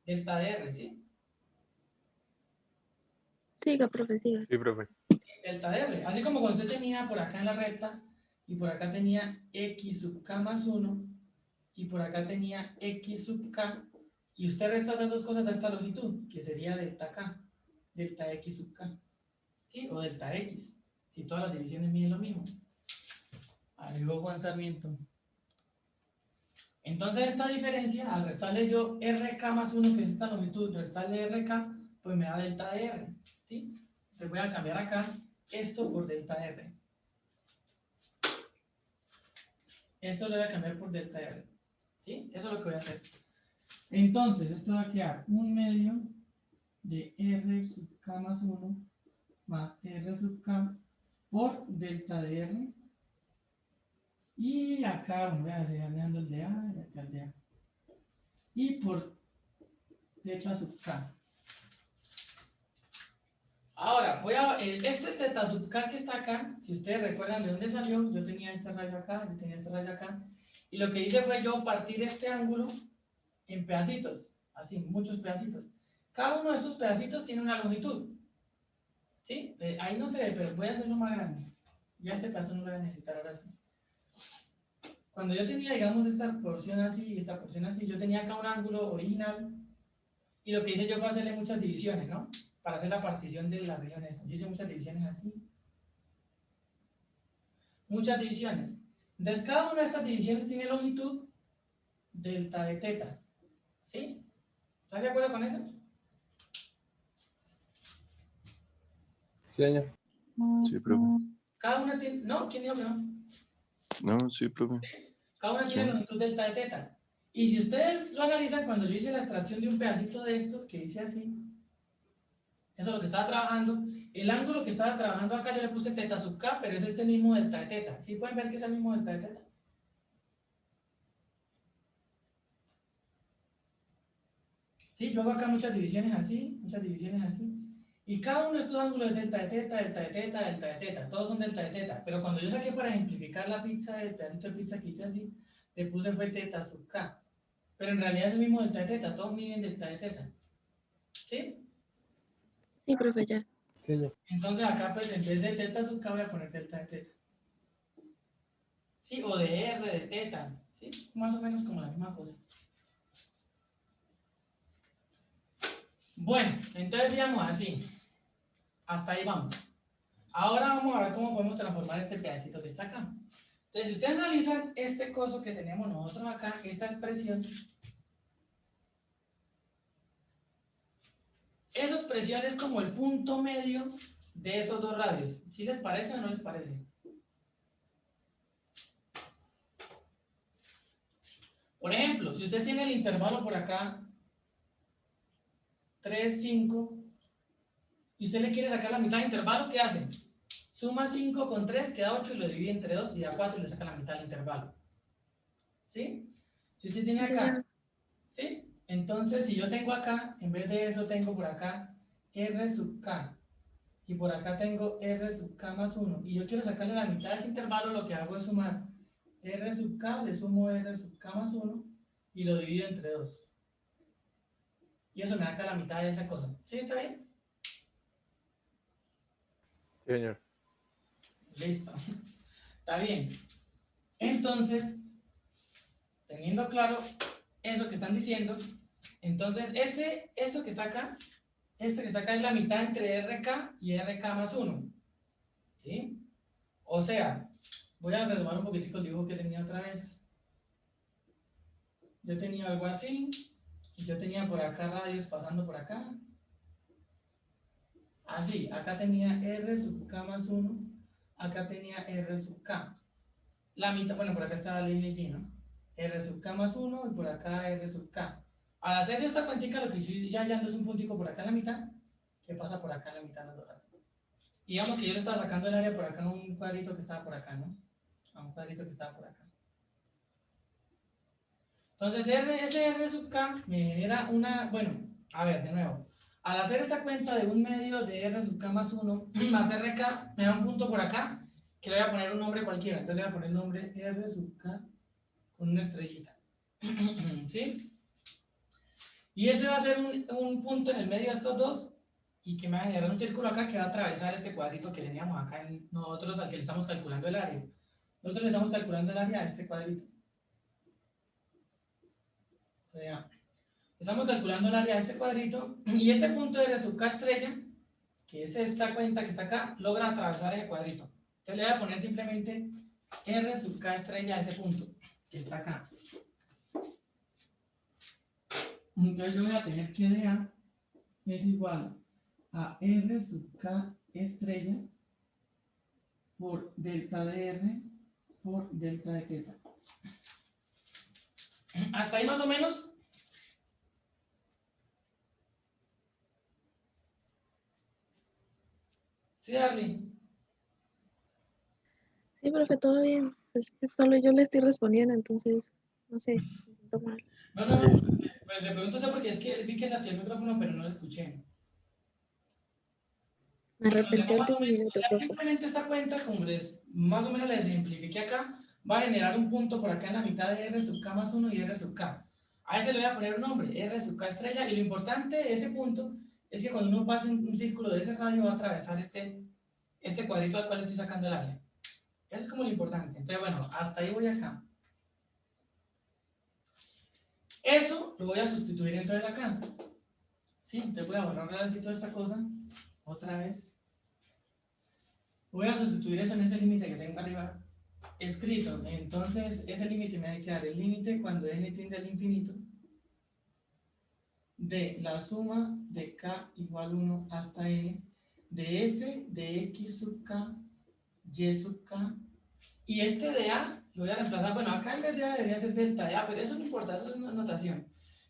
Delta de R, ¿sí? Siga, profe, siga. Sí, profe. Delta de R. Así como cuando usted tenía por acá en la recta y por acá tenía X sub K más 1 y por acá tenía X sub K y usted resta esas dos cosas de esta longitud, que sería delta K, delta X sub K, ¿sí? O delta X, si todas las divisiones miden lo mismo. Agregó Juan Sarmiento. Entonces esta diferencia, al restarle yo RK más 1, que es esta longitud, restarle RK, pues me da delta de R, ¿sí? Entonces voy a cambiar acá esto por delta R. Esto lo voy a cambiar por delta R, ¿sí? Eso es lo que voy a hacer. Entonces, esto va a quedar 1 medio de R sub K más 1 más R sub K por delta de R. Y acá, bueno, voy a seguir dejando el de A y acá el de A. Y por delta sub K. Ahora, este teta sub K que está acá, si ustedes recuerdan de dónde salió, yo tenía este rayo acá, yo tenía este rayo acá, y lo que hice fue yo partir este ángulo en pedacitos, así, muchos pedacitos. Cada uno de esos pedacitos tiene una longitud, ¿sí? Ahí no se ve, pero voy a hacerlo más grande. Ya este pedazo no lo voy a necesitar ahora sí. Cuando yo tenía, digamos, esta porción así y esta porción así, yo tenía acá un ángulo original, y lo que hice yo fue hacerle muchas divisiones, ¿no? Para hacer la partición de la región esa. Yo hice muchas divisiones así. Muchas divisiones. Entonces, cada una de estas divisiones tiene longitud delta de teta. ¿Sí? ¿Estás de acuerdo con eso? Sí, señor. Sí, profe. Cada una tiene... ¿No? ¿Quién dijo que no? No, sí, profe. Cada una tiene Sí. longitud delta de teta. Y si ustedes lo analizan, cuando yo hice la extracción de un pedacito de estos, que hice así, eso es lo que estaba trabajando, el ángulo que estaba trabajando acá yo le puse teta sub K, pero es este mismo delta de teta. ¿Sí pueden ver que es el mismo delta de teta? Sí, yo hago acá muchas divisiones así, y cada uno de estos ángulos es delta de teta, delta de teta, delta de teta, todos son delta de teta, pero cuando yo saqué para ejemplificar la pizza, el pedacito de pizza que hice así, le puse fue teta sub K, pero en realidad es el mismo delta de teta, todos miden delta de teta, ¿sí? Sí, profe, ya. Sí, señor. Entonces acá pues en vez de teta sub K voy a poner delta de teta, ¿sí? O de R, de teta, ¿sí? Más o menos como la misma cosa. Bueno, entonces digamos así. Hasta ahí vamos. Ahora vamos a ver cómo podemos transformar este pedacito que está acá. Entonces, si ustedes analizan este coso que tenemos nosotros acá, esta expresión, esa expresión es como el punto medio de esos dos radios. ¿Sí les parece o no les parece? Por ejemplo, si usted tiene el intervalo por acá, 3, 5, y usted le quiere sacar la mitad del intervalo, ¿qué hace? Suma 5 con 3, queda 8 y lo divide entre 2 y da 4 y le saca la mitad del intervalo. ¿Sí? Si usted tiene Sí, acá, señor. ¿sí? Entonces, si yo tengo acá, en vez de eso tengo por acá R sub K, y por acá tengo R sub K más 1, y yo quiero sacarle la mitad de ese intervalo, lo que hago es sumar R sub K, le sumo R sub K más 1, y lo divido entre 2. Y eso me saca la mitad de esa cosa. ¿Sí? ¿Está bien? Sí, señor. Listo. Está bien. Entonces, teniendo claro eso que están diciendo, entonces eso que está acá, este que está acá es la mitad entre RK y RK más 1. ¿Sí? O sea, voy a retomar un poquitico el dibujo que tenía otra vez. Yo tenía algo así, y yo tenía por acá radios pasando por acá. Así, acá tenía R sub K más 1, acá tenía R sub K. La mitad, bueno, por acá estaba el eje Y, ¿no? R sub K más 1 y por acá R sub K. Al hacer yo esta cuentica, lo que estoy ya hallando es un puntico por acá en la mitad, que pasa por acá en la mitad de las dos. Digamos que yo le estaba sacando el área por acá a un cuadrito que estaba por acá, ¿no? A un cuadrito que estaba por acá. Entonces, ese R sub K me genera una, bueno, a ver, de nuevo. Al hacer esta cuenta de un medio de R sub K más 1 más RK, me da un punto por acá, que le voy a poner un nombre cualquiera. Entonces le voy a poner el nombre R sub K con una estrellita. ¿Sí? Y ese va a ser un punto en el medio de estos dos, y que me va a generar un círculo acá que va a atravesar este cuadrito que teníamos acá en nosotros, al que le estamos calculando el área. Nosotros le estamos calculando el área a este cuadrito. Entonces, ya. Estamos calculando el área de este cuadrito, y este punto de R sub K estrella, que es esta cuenta que está acá, logra atravesar ese cuadrito. Entonces le voy a poner simplemente R sub K estrella a ese punto, que está acá. Entonces yo voy a tener que de A es igual a R sub K estrella por delta de R por delta de teta. ¿Hasta ahí más o menos? Sí, Darly. Sí, profe, todo bien. Es que solo yo le estoy respondiendo, entonces, no sé, me siento mal. No. Pues le pregunto eso porque es que vi que saqué el micrófono, pero no lo escuché. Me Bueno, arrepentí al más o último menos, minuto, ya profe. simplemente esta cuenta, como más o menos les simplifiqué acá, va a generar un punto por acá en la mitad de R sub K más 1 y R sub K. A ese le voy a poner un nombre, R sub K estrella, y lo importante de ese punto es que cuando uno pase un círculo de ese radio va a atravesar este cuadrito al cual estoy sacando el área. Eso es como lo importante. Entonces, bueno, hasta ahí voy acá. Eso lo voy a sustituir entonces acá. ¿Sí? Entonces voy a borrar así toda esta cosa. Otra vez. Voy a sustituir eso en ese límite que tengo arriba escrito. Entonces, ese límite me hay que dar el límite cuando n tiende al infinito de la suma de k igual 1 hasta n de f de x sub k, y sub k, y este de a lo voy a reemplazar, bueno, acá en vez de a debería ser delta de a, pero eso no importa, eso es una notación.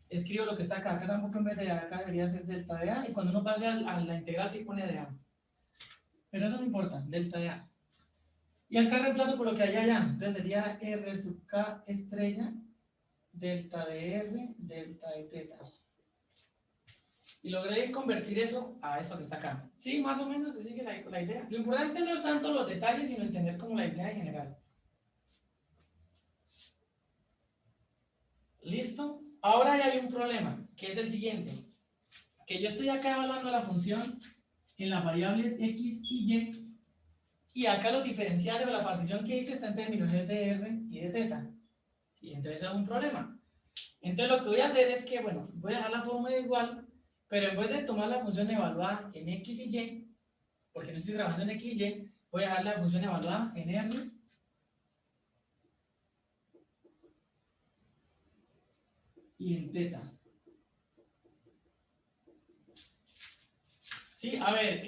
Escribo lo que está acá tampoco en vez de a, acá debería ser delta de a, y cuando uno pase a la integral sí pone de a. Pero eso no importa, delta de a. Y acá reemplazo por lo que hay allá, entonces sería r sub k estrella, delta de r, delta de teta. Y logré convertir eso a esto que está acá. Sí, más o menos se sigue la idea. Lo importante no es tanto los detalles, sino entender como la idea en general. ¿Listo? Ahora ya hay un problema, que es el siguiente. Que yo estoy acá evaluando la función en las variables x y y acá los diferenciales o la partición que hice está en términos de r y de teta. ¿Sí? Entonces eso es un problema. Entonces lo que voy a hacer es que, bueno, voy a dejar la fórmula igual, pero en vez de tomar la función evaluada en x y y, porque no estoy trabajando en x y y, voy a dejar la función evaluada en r y en teta. Sí, a ver,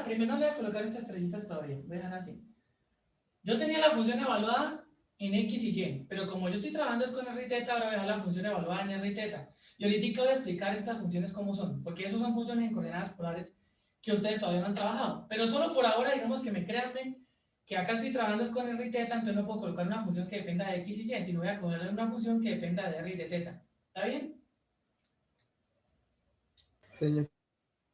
primero no le voy a colocar estas estrellitas todavía, voy a dejar así. Yo tenía la función evaluada en x y y, pero como yo estoy trabajando es con r y teta, ahora voy a dejar la función evaluada en r y teta. Y ahorita voy a explicar estas funciones cómo son, porque esas son funciones en coordenadas polares que ustedes todavía no han trabajado. Pero solo por ahora, digamos que créanme que acá estoy trabajando es con r y teta, entonces no puedo colocar una función que dependa de x y y, sino voy a coger una función que dependa de r y de teta. ¿Está bien? Señor.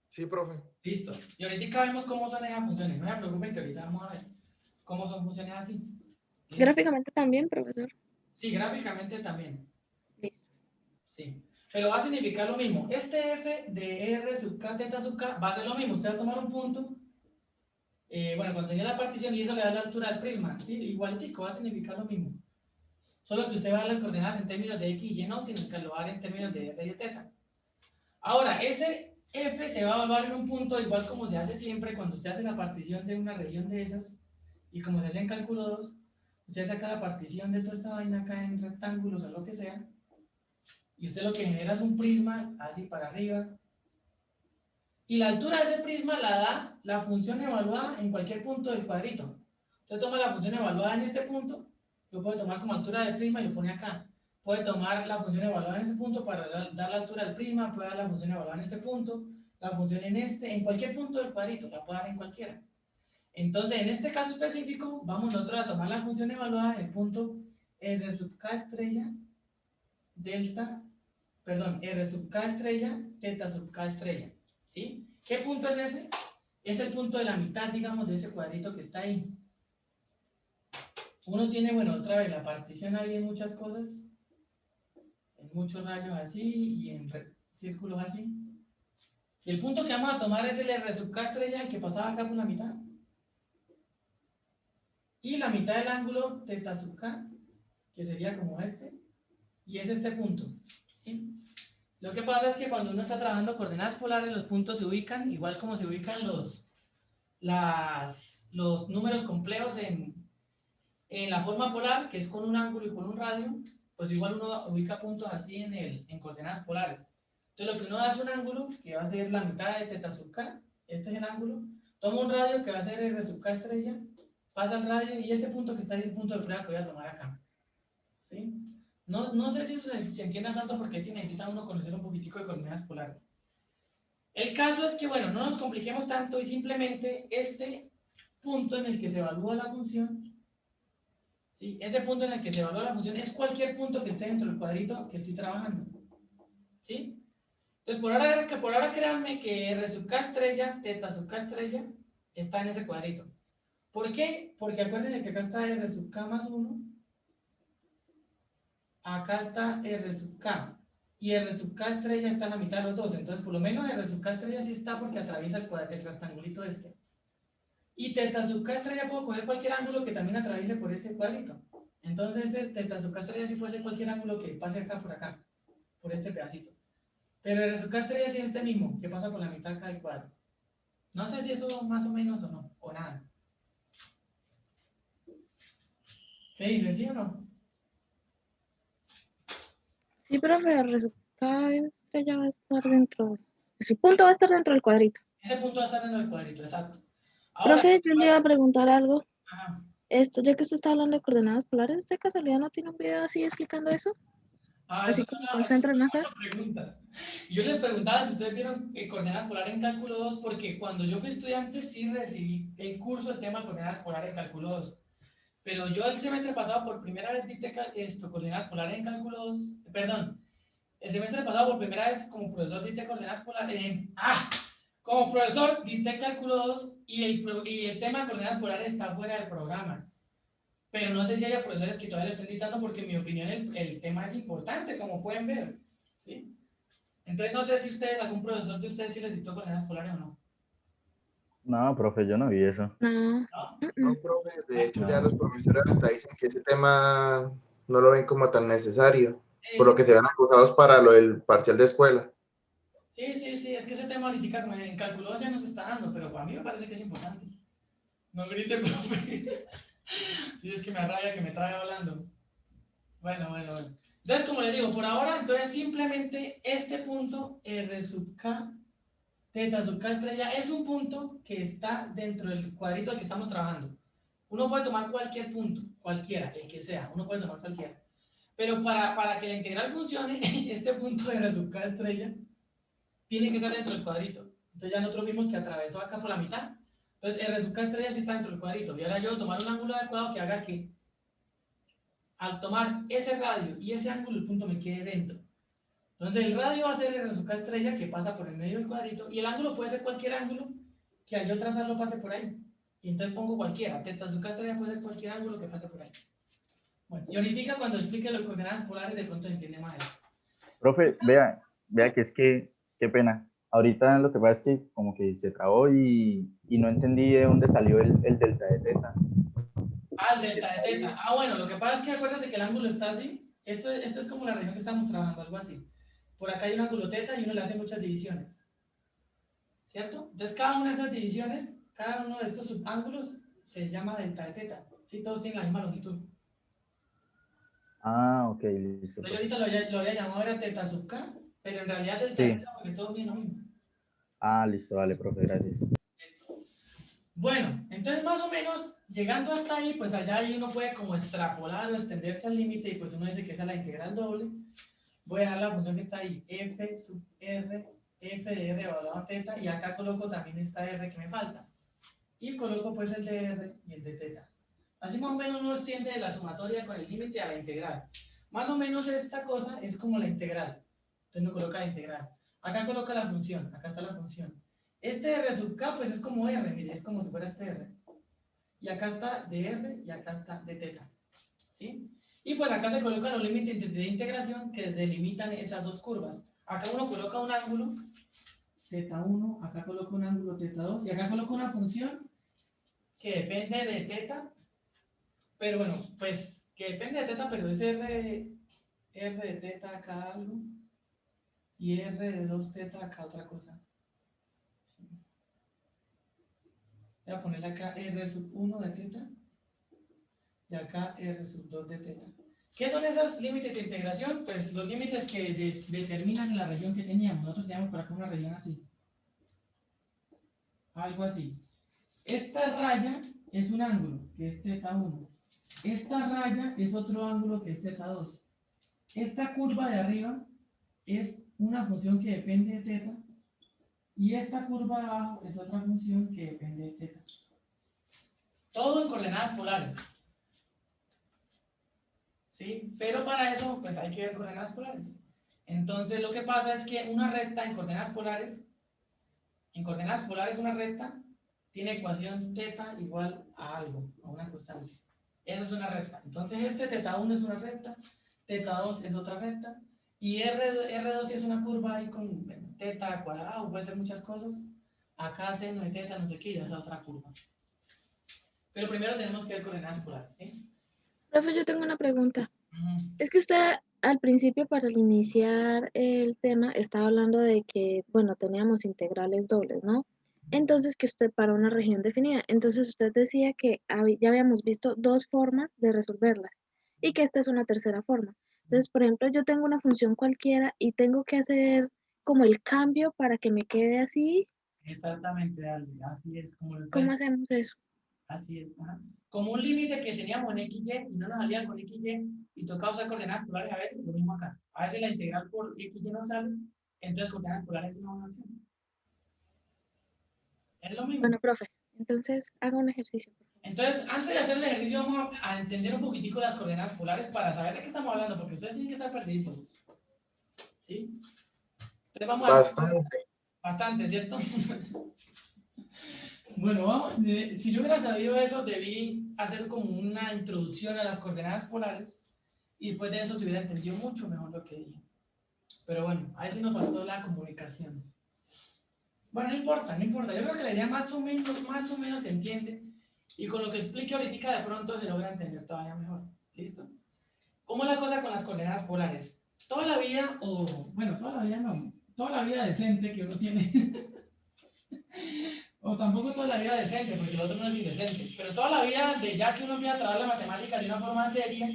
Sí, profe. Listo. Y ahorita vemos cómo son esas funciones. No se preocupen que ahorita vamos a ver cómo son funciones así. ¿Listo? Gráficamente también, profesor. Sí, gráficamente también. Listo. Sí. Pero va a significar lo mismo. Este f de r sub k, teta sub k, va a ser lo mismo. Usted va a tomar un punto. Bueno, cuando tenga la partición y eso le da la altura del prisma. ¿Sí? Igualitico, va a significar lo mismo. Solo que usted va a dar las coordenadas en términos de x y y no, sino que lo va a dar en términos de r y de teta. Ahora, ese f se va a evaluar en un punto igual como se hace siempre cuando usted hace la partición de una región de esas. Y como se hace en cálculo 2, usted saca la partición de toda esta vaina acá en rectángulos o lo que sea. Y usted lo que genera es un prisma así para arriba. Y la altura de ese prisma la da la función evaluada en cualquier punto del cuadrito. Usted toma la función evaluada en este punto, lo puede tomar como altura del prisma y lo pone acá. Puede tomar la función evaluada en ese punto para dar la altura del prisma, puede dar la función evaluada en este punto, la función en cualquier punto del cuadrito, la puede dar en cualquiera. Entonces, en este caso específico, vamos nosotros a tomar la función evaluada en el punto r sub k estrella, delta, perdón, r sub k estrella, teta sub k estrella. ¿Sí? ¿Qué punto es ese? Es el punto de la mitad, digamos, de ese cuadrito que está ahí. Uno tiene, bueno, otra vez, la partición ahí en muchas cosas, en muchos rayos así y en círculos así. Y el punto que vamos a tomar es el r sub k estrella, el que pasaba acá por la mitad. Y la mitad del ángulo teta sub k, que sería como este, y es este punto. ¿Sí? Lo que pasa es que cuando uno está trabajando coordenadas polares, los puntos se ubican igual como se ubican los números complejos en la forma polar, que es con un ángulo y con un radio, pues igual uno ubica puntos así en coordenadas polares. Entonces, lo que uno da es un ángulo que va a ser la mitad de teta sub k. Este es el ángulo. Toma un radio que va a ser r sub k estrella. Pasa al radio y ese punto que está ahí es el punto de prueba que voy a tomar acá. ¿Sí? No sé si eso se entienda tanto porque sí necesita uno conocer un poquitico de coordenadas polares. El caso es que, bueno, no nos compliquemos tanto y simplemente este punto en el que se evalúa la función, ¿sí? Ese punto en el que se evalúa la función es cualquier punto que esté dentro del cuadrito que estoy trabajando. ¿Sí? Entonces, por ahora créanme que r sub k estrella, teta sub k estrella, está en ese cuadrito. ¿Por qué? Porque acuérdense que acá está r sub k más 1, acá está r sub k, y r sub k estrella está en la mitad de los dos. Entonces, por lo menos r sub k estrella sí está porque atraviesa el rectangulito este. Y teta sub k estrella puedo coger cualquier ángulo que también atraviese por ese cuadrito. Entonces, teta sub k estrella sí puede ser cualquier ángulo que pase acá, por este pedacito. Pero el resultado estrella sí es este mismo, que pasa por la mitad acá del cuadro. No sé si eso más o menos o no, o nada. ¿Qué dicen, sí o no? Sí, profe, el resultado estrella va a estar dentro. Ese punto va a estar dentro del cuadrito. Ese punto va a estar en el cuadrito, exacto. Ahora, Profe, yo le iba a preguntar algo. ajá. Esto, ya que usted está hablando de coordenadas polares, ¿de casualidad no tiene un video así explicando eso? Así Eso como es con centro en una masa. buena pregunta. Yo les preguntaba si ustedes vieron coordenadas polares en cálculo 2, porque cuando yo fui estudiante sí recibí el curso del tema de coordenadas polares en cálculo 2. Pero yo el semestre pasado por primera vez dicté coordenadas polares en cálculo 2. Perdón, el semestre pasado por primera vez como profesor dicté coordenadas polares. Como profesor dicté cálculo 2 y el tema de coordenadas polares está fuera del programa. Pero no sé si haya profesores que todavía lo estén dictando porque en mi opinión el tema es importante, como pueden ver. ¿Sí? Entonces no sé si ustedes, algún profesor de ustedes sí les dictó coordenadas polares o no. No, profe, yo no vi eso. No. ¿No? No, profe, de hecho ya No. los profesores hasta dicen que ese tema no lo ven como tan necesario, por lo Sí, que se ven acusados para lo del parcial de escuela. sí, es que ese tema ahorita en cálculo 2 ya no se está dando, pero para mí me parece que es importante. No grite, profe. Sí, es que me arraya que me trae hablando. Bueno. Entonces, como les digo, por ahora, entonces simplemente este punto R sub K, teta sub K estrella, es un punto que está dentro del cuadrito al que estamos trabajando. Uno puede tomar cualquier punto, cualquiera, el que sea, uno puede tomar cualquiera. Pero para que la integral funcione, este punto de R sub K estrella tiene que estar dentro del cuadrito. Entonces ya nosotros vimos que atravesó acá por la mitad. Entonces R sub K estrella sí está dentro del cuadrito. Y ahora yo tomar un ángulo adecuado que haga que al tomar ese radio y ese ángulo el punto me quede dentro. Entonces el radio va a ser R sub K estrella que pasa por el medio del cuadrito y el ángulo puede ser cualquier ángulo que al yo trazarlo pase por ahí. Y entonces pongo cualquiera. Teta sub K estrella puede ser cualquier ángulo que pase por ahí. Bueno, y ahorita cuando explique los coordenadas polares de pronto entiende más eso. Profe, vea que es que, qué pena. Ahorita lo que pasa es que como que se trabó y no entendí de dónde salió el delta de teta. El delta de teta. Bueno, lo que pasa es que acuérdense que el ángulo está así. Esto es como la región que estamos trabajando, algo así. Por acá hay un ángulo teta y uno le hace muchas divisiones. ¿Cierto? Entonces cada una de esas divisiones, cada uno de estos subángulos se llama delta de teta. Sí, todos tienen la misma longitud. Ah, ok, listo. Pero yo ahorita lo había llamado era teta sub k, pero en realidad delta de teta porque todos vienen lo mismo. Ah, listo, vale, profe, gracias. Bueno, entonces más o menos, llegando hasta ahí, pues allá ahí uno puede como extrapolar o extenderse al límite y pues uno dice que esa es la integral doble. Voy a dejar la función que está ahí, f sub r, f de r evaluado a teta, y acá coloco también esta r que me falta. Y coloco pues el de r y el de teta. Así más o menos uno extiende de la sumatoria con el límite a la integral. Más o menos esta cosa es como la integral. Entonces uno coloca la integral. Acá coloca la función, acá está la función. Este r sub k pues es como r, mire, es como si fuera este r. Y acá está de r y acá está de teta. ¿Sí? Y pues acá se colocan los límites de integración que delimitan esas dos curvas. Acá uno coloca un ángulo, θ1, acá coloco un ángulo θ2, y acá coloco una función que depende de teta, pero bueno, pues que depende de teta, pero es r de teta acá algo, y r de 2 teta acá otra cosa. Voy a ponerle acá r sub 1 de teta, y acá r sub 2 de teta. ¿Qué son esos límites de integración? Pues los límites que determinan la región que teníamos. Nosotros teníamos por acá una región así. Algo así. Esta raya es un ángulo, que es θ1. Esta raya es otro ángulo, que es θ2. Esta curva de arriba es una función que depende de θ. Y esta curva de abajo es otra función que depende de θ. Todo en coordenadas polares. ¿Sí? Pero para eso, pues hay que ver coordenadas polares. Entonces, lo que pasa es que una recta en coordenadas polares una recta tiene ecuación θ igual a algo, a una constante. Esa es una recta. Entonces, este θ1 es una recta, θ2 es otra recta, y R2 es una curva ahí con θ cuadrado, puede ser muchas cosas. Acá seno de θ, no sé qué, ya es otra curva. Pero primero tenemos que ver coordenadas polares, ¿sí? Profe, yo tengo una pregunta. Ujú. Es que usted al principio, para iniciar el tema, estaba hablando de que, bueno, teníamos integrales dobles, ¿no? Entonces, que usted para una región definida. Entonces, usted decía que ya habíamos visto dos formas de resolverlas y que esta es una tercera forma. Entonces, por ejemplo, yo tengo una función cualquiera y tengo que hacer como el cambio para que me quede así. Exactamente, Ale, así es, como lo ¿Cómo ves. hacemos eso? Así es, ajá. Como un límite que teníamos en XY y no nos salía con XY y tocaba usar coordenadas polares a veces, lo mismo acá. A veces la integral por XY no sale, entonces coordenadas polares es una buena opción. Es lo mismo. Bueno, profe, entonces haga un ejercicio, por favor. Entonces, antes de hacer el ejercicio, vamos a entender un poquitico las coordenadas polares para saber de qué estamos hablando, porque ustedes tienen que estar perdidísimos. ¿Sí? Entonces, vamos a ver. Bastante. Bastante, ¿cierto? Bueno, vamos, si yo hubiera sabido eso, debí hacer como una introducción a las coordenadas polares y después de eso se hubiera entendido mucho mejor lo que dije. Pero bueno, ahí sí nos faltó la comunicación. Bueno, no importa, no importa. Yo creo que la idea más o menos se entiende y con lo que explique ahorita de pronto se logra entender todavía mejor. ¿Listo? ¿Cómo es la cosa con las coordenadas polares? Toda la vida, o bueno, toda la vida no, toda la vida decente que uno tiene, o tampoco toda la vida decente, porque el otro no es indecente, pero toda la vida de ya que uno empieza a trabajar la matemática de una forma seria,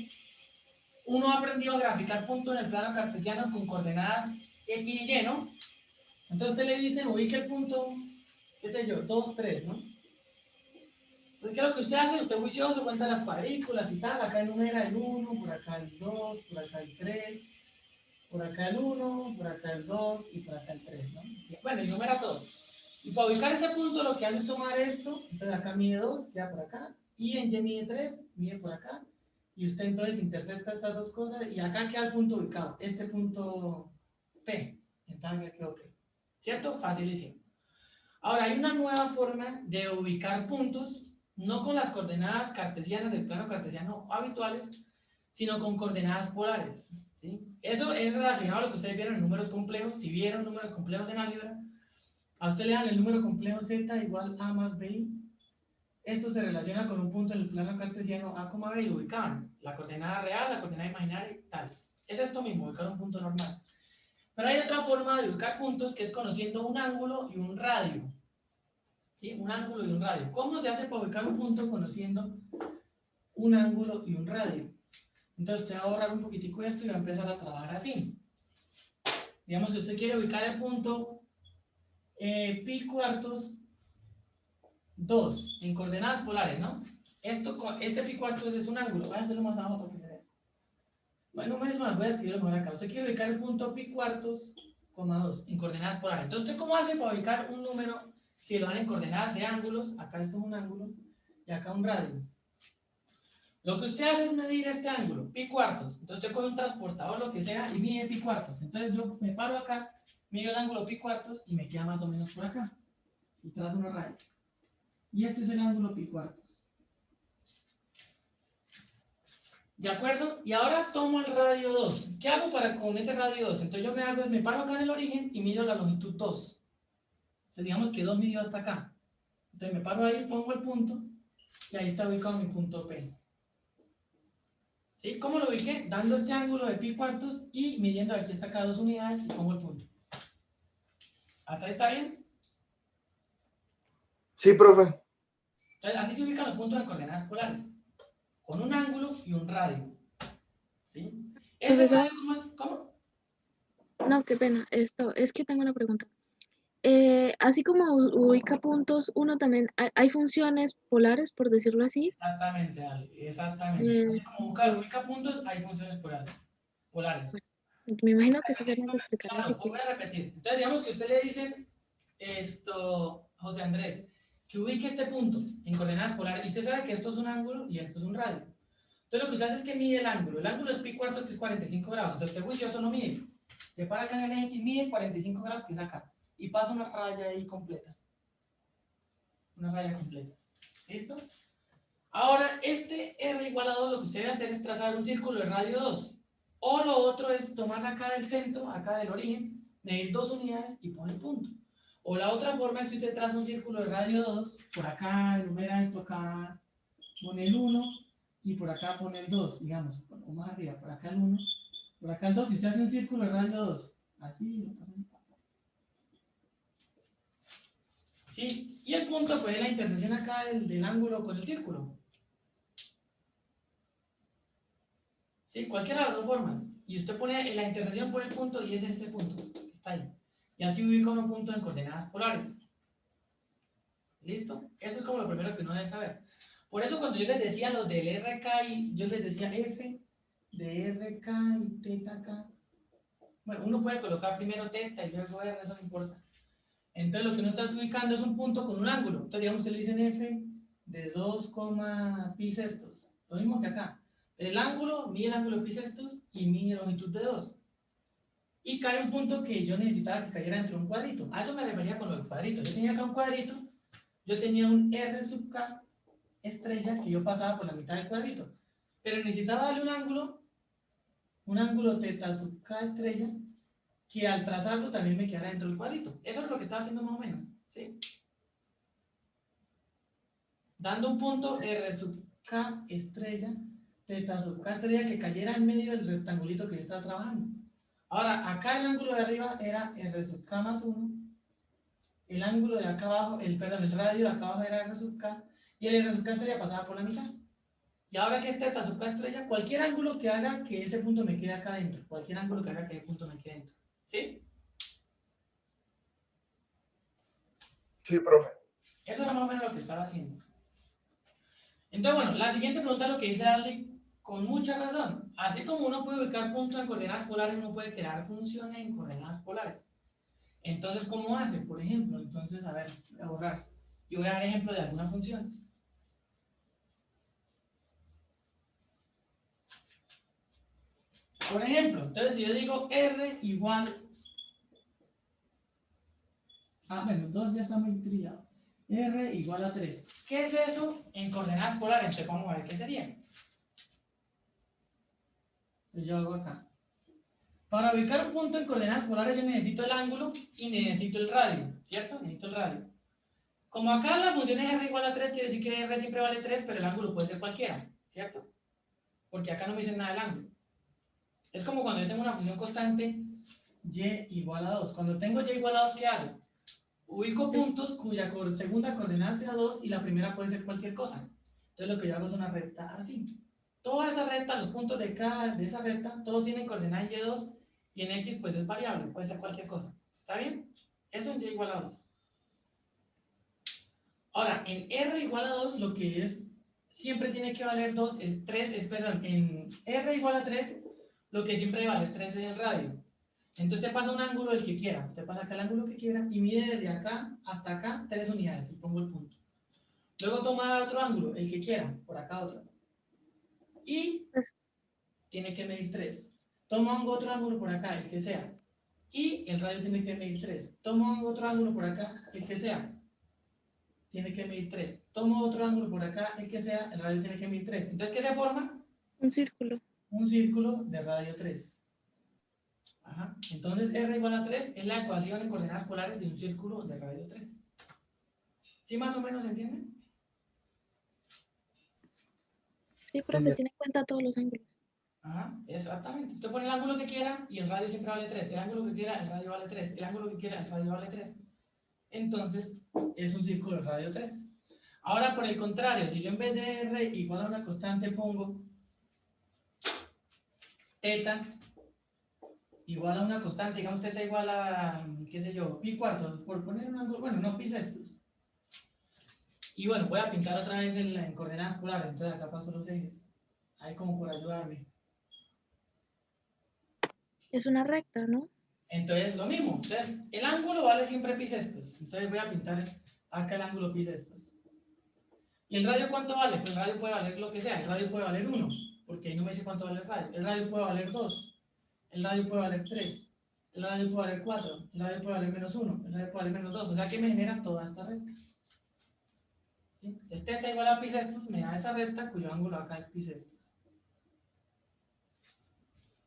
uno ha aprendido a graficar puntos en el plano cartesiano con coordenadas X y Y, ¿no? Entonces usted le dice, ubique el punto, qué sé yo, 2, 3, ¿no? Entonces, ¿qué es lo que usted hace? Usted juicioso, cuenta las cuadrículas y tal, acá enumera el 1, por acá el 2, por acá el 3, por acá el 1, por acá el 2 y por acá el 3, ¿no? Bueno, y numera todo. Y para ubicar ese punto lo que hace es tomar esto, entonces acá mide 2, queda por acá, y en Y mide 3, mide por acá, y usted entonces intercepta estas dos cosas, y acá queda el punto ubicado, este punto P, entonces acá quedó P. ¿Cierto? Facilísimo. Ahora, hay una nueva forma de ubicar puntos, no con las coordenadas cartesianas del plano cartesiano habituales, sino con coordenadas polares, ¿sí? Eso es relacionado a lo que ustedes vieron en números complejos. Si vieron números complejos en álgebra, a usted le dan el número complejo z igual a más b. Esto se relaciona con un punto en el plano cartesiano a, b y lo ubicaban. La coordenada real, la coordenada imaginaria y tales. Es esto mismo, ubicar un punto normal. Pero hay otra forma de ubicar puntos que es conociendo un ángulo y un radio. ¿Sí? Un ángulo y un radio. ¿Cómo se hace para ubicar un punto conociendo un ángulo y un radio? Entonces usted va a ahorrar un poquitico esto y va a empezar a trabajar así. Digamos que usted quiere ubicar el punto pi cuartos 2 en coordenadas polares, ¿no? Este pi cuartos es un ángulo. Voy a hacerlo más abajo para que se vea. Bueno, más, voy a escribirlo mejor acá. Usted quiere ubicar el punto pi cuartos, 2 en coordenadas polares. Entonces, ¿usted cómo hace para ubicar un número si lo dan en coordenadas de ángulos? Acá esto es un ángulo y acá un radio. Lo que usted hace es medir este ángulo, pi cuartos. Entonces usted coge un transportador, lo que sea, y mide pi cuartos. Entonces yo me paro acá, mido el ángulo pi cuartos y me queda más o menos por acá. Y trazo una raya. Y este es el ángulo pi cuartos. ¿De acuerdo? Y ahora tomo el radio 2. ¿Qué hago con ese radio 2? Entonces yo me paro acá en el origen y mido la longitud 2. Entonces digamos que 2 midió hasta acá. Entonces me paro ahí, pongo el punto y ahí está ubicado mi punto P. ¿Sí? ¿Cómo lo ubiqué? Dando este ángulo de pi cuartos y midiendo aquí hasta acá 2 unidades y pongo el punto. ¿Hasta ahí está bien? Sí, profe. Entonces así se ubican los puntos en coordenadas polares. Con un ángulo y un radio. ¿Sí? ¿Ese Profesor. radio cómo? No, qué pena. Esto, es que tengo una pregunta. Así como ubica puntos, uno también, hay funciones polares, por decirlo así. Exactamente, Ale, exactamente. Eh, Así como pues, ubica puntos, hay funciones polares. me imagino que eso ya nos lo explicará si Claro, voy quiere. a repetir. Entonces, digamos que usted le dice esto, José Andrés, que ubique este punto en coordenadas polares, y usted sabe que esto es un ángulo y esto es un radio. Entonces, lo que usted hace es que mide el ángulo. El ángulo es pi cuarto, que es 45 grados. Entonces, usted juicioso no mide. Se para acá en el eje y mide 45 grados, que es acá. Y pasa una raya ahí completa. Una raya completa. ¿Listo? Ahora, este R igual a 2, lo que usted debe hacer es trazar un círculo de radio 2. O lo otro es tomar acá del centro, acá del origen, medir 2 unidades y poner punto. O la otra forma es que usted traza un círculo de radio 2, por acá, enumera esto acá, pone el 1, y por acá pone el 2, digamos, o más arriba, por acá el 1, por acá el 2, y usted hace un círculo de radio 2. Así, lo pasa. ¿Sí? Y el punto, pues, es la intersección acá del ángulo con el círculo. ¿Sí? Cualquiera de las dos formas. Y usted pone la intersección por el punto y ese es ese punto que está ahí. Y así ubica un punto en coordenadas polares. ¿Listo? Eso es como lo primero que uno debe saber. Por eso cuando yo les decía lo del RK, yo les decía F de RK y teta K. Bueno, uno puede colocar primero teta y luego R, eso no importa. Entonces lo que uno está ubicando es un punto con un ángulo. Entonces digamos que le dicen F de 2, pi sextos. Lo mismo que acá. El ángulo, mide el ángulo de pi sextos y mide la longitud de 2. Y cae un punto que yo necesitaba que cayera dentro de un cuadrito. A eso me refería con los cuadritos. Yo tenía acá un cuadrito, yo tenía un R sub K estrella que yo pasaba por la mitad del cuadrito. Pero necesitaba darle un ángulo teta sub K estrella, que al trazarlo también me quedara dentro del cuadrito. Eso es lo que estaba haciendo más o menos. ¿Sí? Dando un punto R sub K estrella, teta sub K estrella que cayera en medio del rectangulito que yo estaba trabajando. Ahora, acá el ángulo de arriba era R sub K más 1, el ángulo de acá abajo, el radio de acá abajo era R sub K, y el R sub K estrella pasaba por la mitad. Y ahora que es teta sub K estrella, cualquier ángulo que haga que ese punto me quede acá dentro, cualquier ángulo que haga que ese punto me quede dentro. ¿Sí? Sí, profe. Eso era más o menos lo que estaba haciendo. Entonces, bueno, la siguiente pregunta es lo que dice Darly con mucha razón. Así como uno puede ubicar puntos en coordenadas polares, uno puede crear funciones en coordenadas polares. Entonces, ¿cómo hace? Por ejemplo, entonces, a ver, voy a borrar. Yo voy a dar ejemplo de algunas funciones. Por ejemplo, entonces si yo digo R igual... bueno, 2 ya está muy trillado. R igual a 3. ¿Qué es eso en coordenadas polares? Entonces vamos a ver qué sería. Entonces yo hago acá. Para ubicar un punto en coordenadas polares yo necesito el ángulo y necesito el radio, ¿cierto? Necesito el radio. Como acá la función es R igual a 3, quiere decir que R siempre vale 3, pero el ángulo puede ser cualquiera, ¿cierto? Porque acá no me dicen nada del ángulo. Es como cuando yo tengo una función constante y igual a 2. Cuando tengo y igual a 2, ¿qué hago? Ubico puntos cuya segunda coordenada sea 2 y la primera puede ser cualquier cosa. Entonces lo que yo hago es una recta así. Toda esa recta, los puntos de esa recta, todos tienen coordenada en y2 y en x pues es variable, puede ser cualquier cosa. ¿Está bien? Eso en y igual a 2. Ahora, en r igual a 2 lo que es, siempre tiene que valer 2, es 3, perdón, en r igual a 3 lo que siempre debe valer 3 es el radio. Entonces te pasa un ángulo el que quiera, te pasa acá el ángulo que quiera y mide desde acá hasta acá 3 unidades y pongo el punto. Luego toma otro ángulo, el que quiera, por acá otro. Y tiene que medir 3. Toma otro ángulo por acá, el que sea. Y el radio tiene que medir 3. Toma otro ángulo por acá, el que sea. Tiene que medir 3. Toma otro ángulo por acá, el que sea, el radio tiene que medir 3. Entonces, ¿qué se forma? Un círculo. Un círculo de radio 3. Ajá. Entonces, R igual a 3 es la ecuación en coordenadas polares de un círculo de radio 3. ¿Sí más o menos se entiende? Sí, profe, tiene en cuenta todos los ángulos. Ajá, exactamente. Usted pone el ángulo que quiera y el radio siempre vale 3. El ángulo que quiera, el radio vale 3. El ángulo que quiera, el radio vale 3. Entonces, es un círculo de radio 3. Ahora, por el contrario, si yo en vez de R igual a una constante pongo teta igual a una constante, digamos teta igual a, qué sé yo, pi cuarto, por poner un ángulo, bueno, no pi sextos. Y bueno, voy a pintar otra vez en coordenadas polares, entonces acá paso los ejes, ahí como por ayudarme. Es una recta, ¿no? Entonces, lo mismo. Entonces, el ángulo vale siempre pi sextos. Entonces, voy a pintar acá el ángulo pi sextos. ¿Y el radio cuánto vale? Pues el radio puede valer lo que sea. El radio puede valer 1, porque ahí no me dice cuánto vale el radio. El radio puede valer 2. El radio puede valer 3. El radio puede valer 4. El radio puede valer -1. El radio puede valer -2. O sea, que me genera toda esta recta. ¿Sí? Entonces, teta igual a pi sextos me da esa recta cuyo ángulo acá es pi sextos.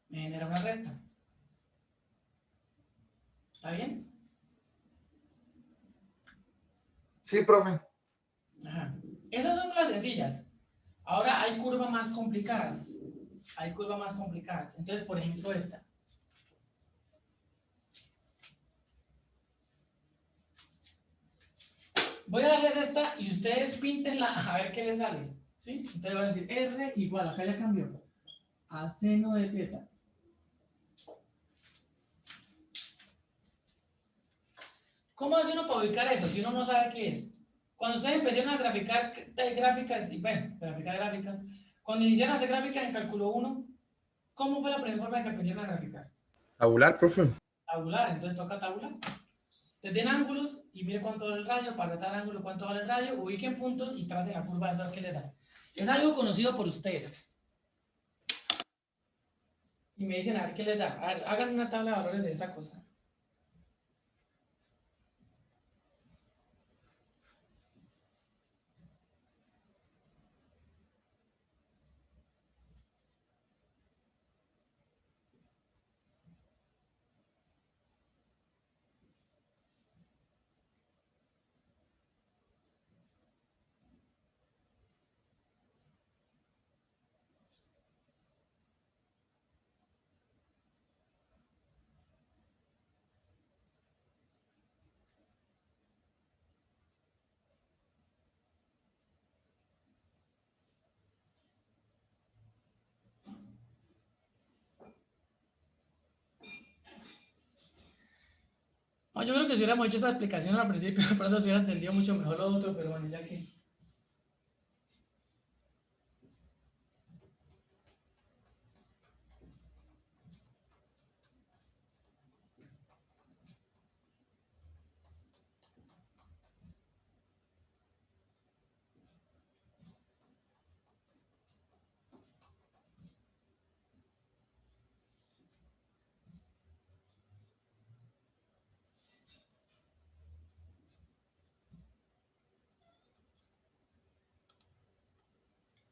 Me genera una recta. ¿Está bien? Sí, profe. Ajá. Esas son las sencillas. Ahora hay curvas más complicadas. Hay curvas más complicadas. Entonces, por ejemplo, esta. Voy a darles esta y ustedes píntenla a ver qué les sale. ¿Sí? Entonces voy a decir R igual, acá ya cambió, a seno de teta. ¿Cómo hace uno para ubicar eso si uno no sabe qué es? Cuando ustedes empezaron a graficar gráficas, y bueno, graficar gráficas, cuando iniciaron a hacer gráficas en cálculo 1, ¿cómo fue la primera forma en que aprendieron a graficar? Tabular, profe. Tabular, entonces toca tabular. Ustedes den ángulos y mire cuánto vale el radio, para tratar ángulo cuánto vale el radio, ubiquen puntos y tracen la curva de eso que les da. Es algo conocido por ustedes. Y me dicen a ver qué les da. A ver, hagan una tabla de valores de esa cosa. No, yo creo que si hubiéramos hecho esa explicación al principio, de pronto se hubiera entendido mucho mejor lo otro, pero bueno, ya que...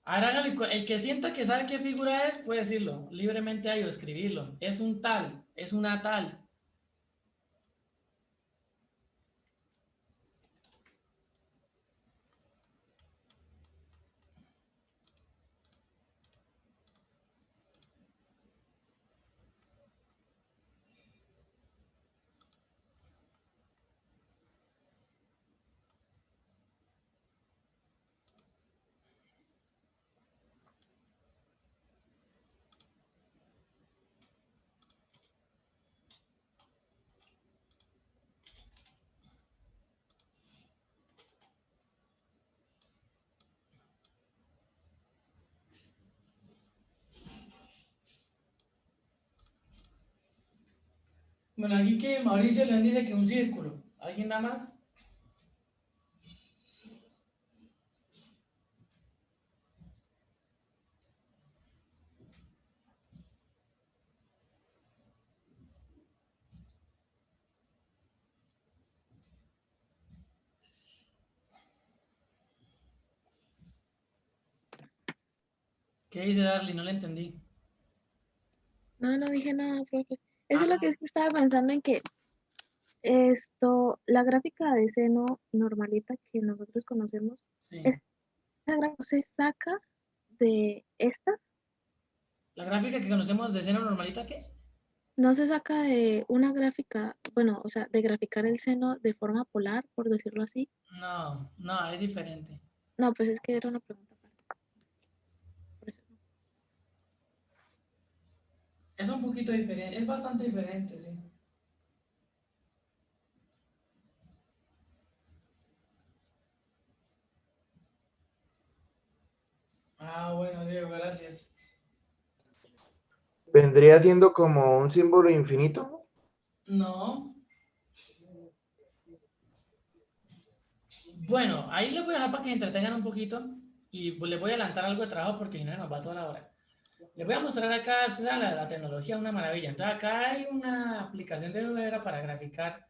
A ver, hágale, el que sienta que sabe qué figura es, puede decirlo libremente ahí o escribirlo. Es un tal, es una tal. Bueno, aquí que Mauricio le dice que un círculo. ¿Alguien da más? ¿Qué dice Darly? No le entendí. No, no dije nada, profe. Eso es lo que es que estaba pensando en que esto, la gráfica de seno normalita que nosotros conocemos, Sí. esa gráfica se saca de esta, ¿La gráfica que conocemos de seno normalita qué? no se saca de una gráfica, bueno, o sea, de graficar el seno de forma polar, por decirlo así. No, no, es diferente. No, pues es que era una pregunta. Por eso no. un poquito diferente, es bastante diferente, sí. Ah, bueno, Diego, gracias. Vendría siendo como un símbolo infinito. No. Bueno, ahí les voy a dejar para que se entretengan un poquito y pues, les voy a adelantar algo de trabajo porque si no nos va toda la hora. Les voy a mostrar acá, ustedes saben, la tecnología es una maravilla. Entonces acá hay una aplicación de GeoGebra para graficar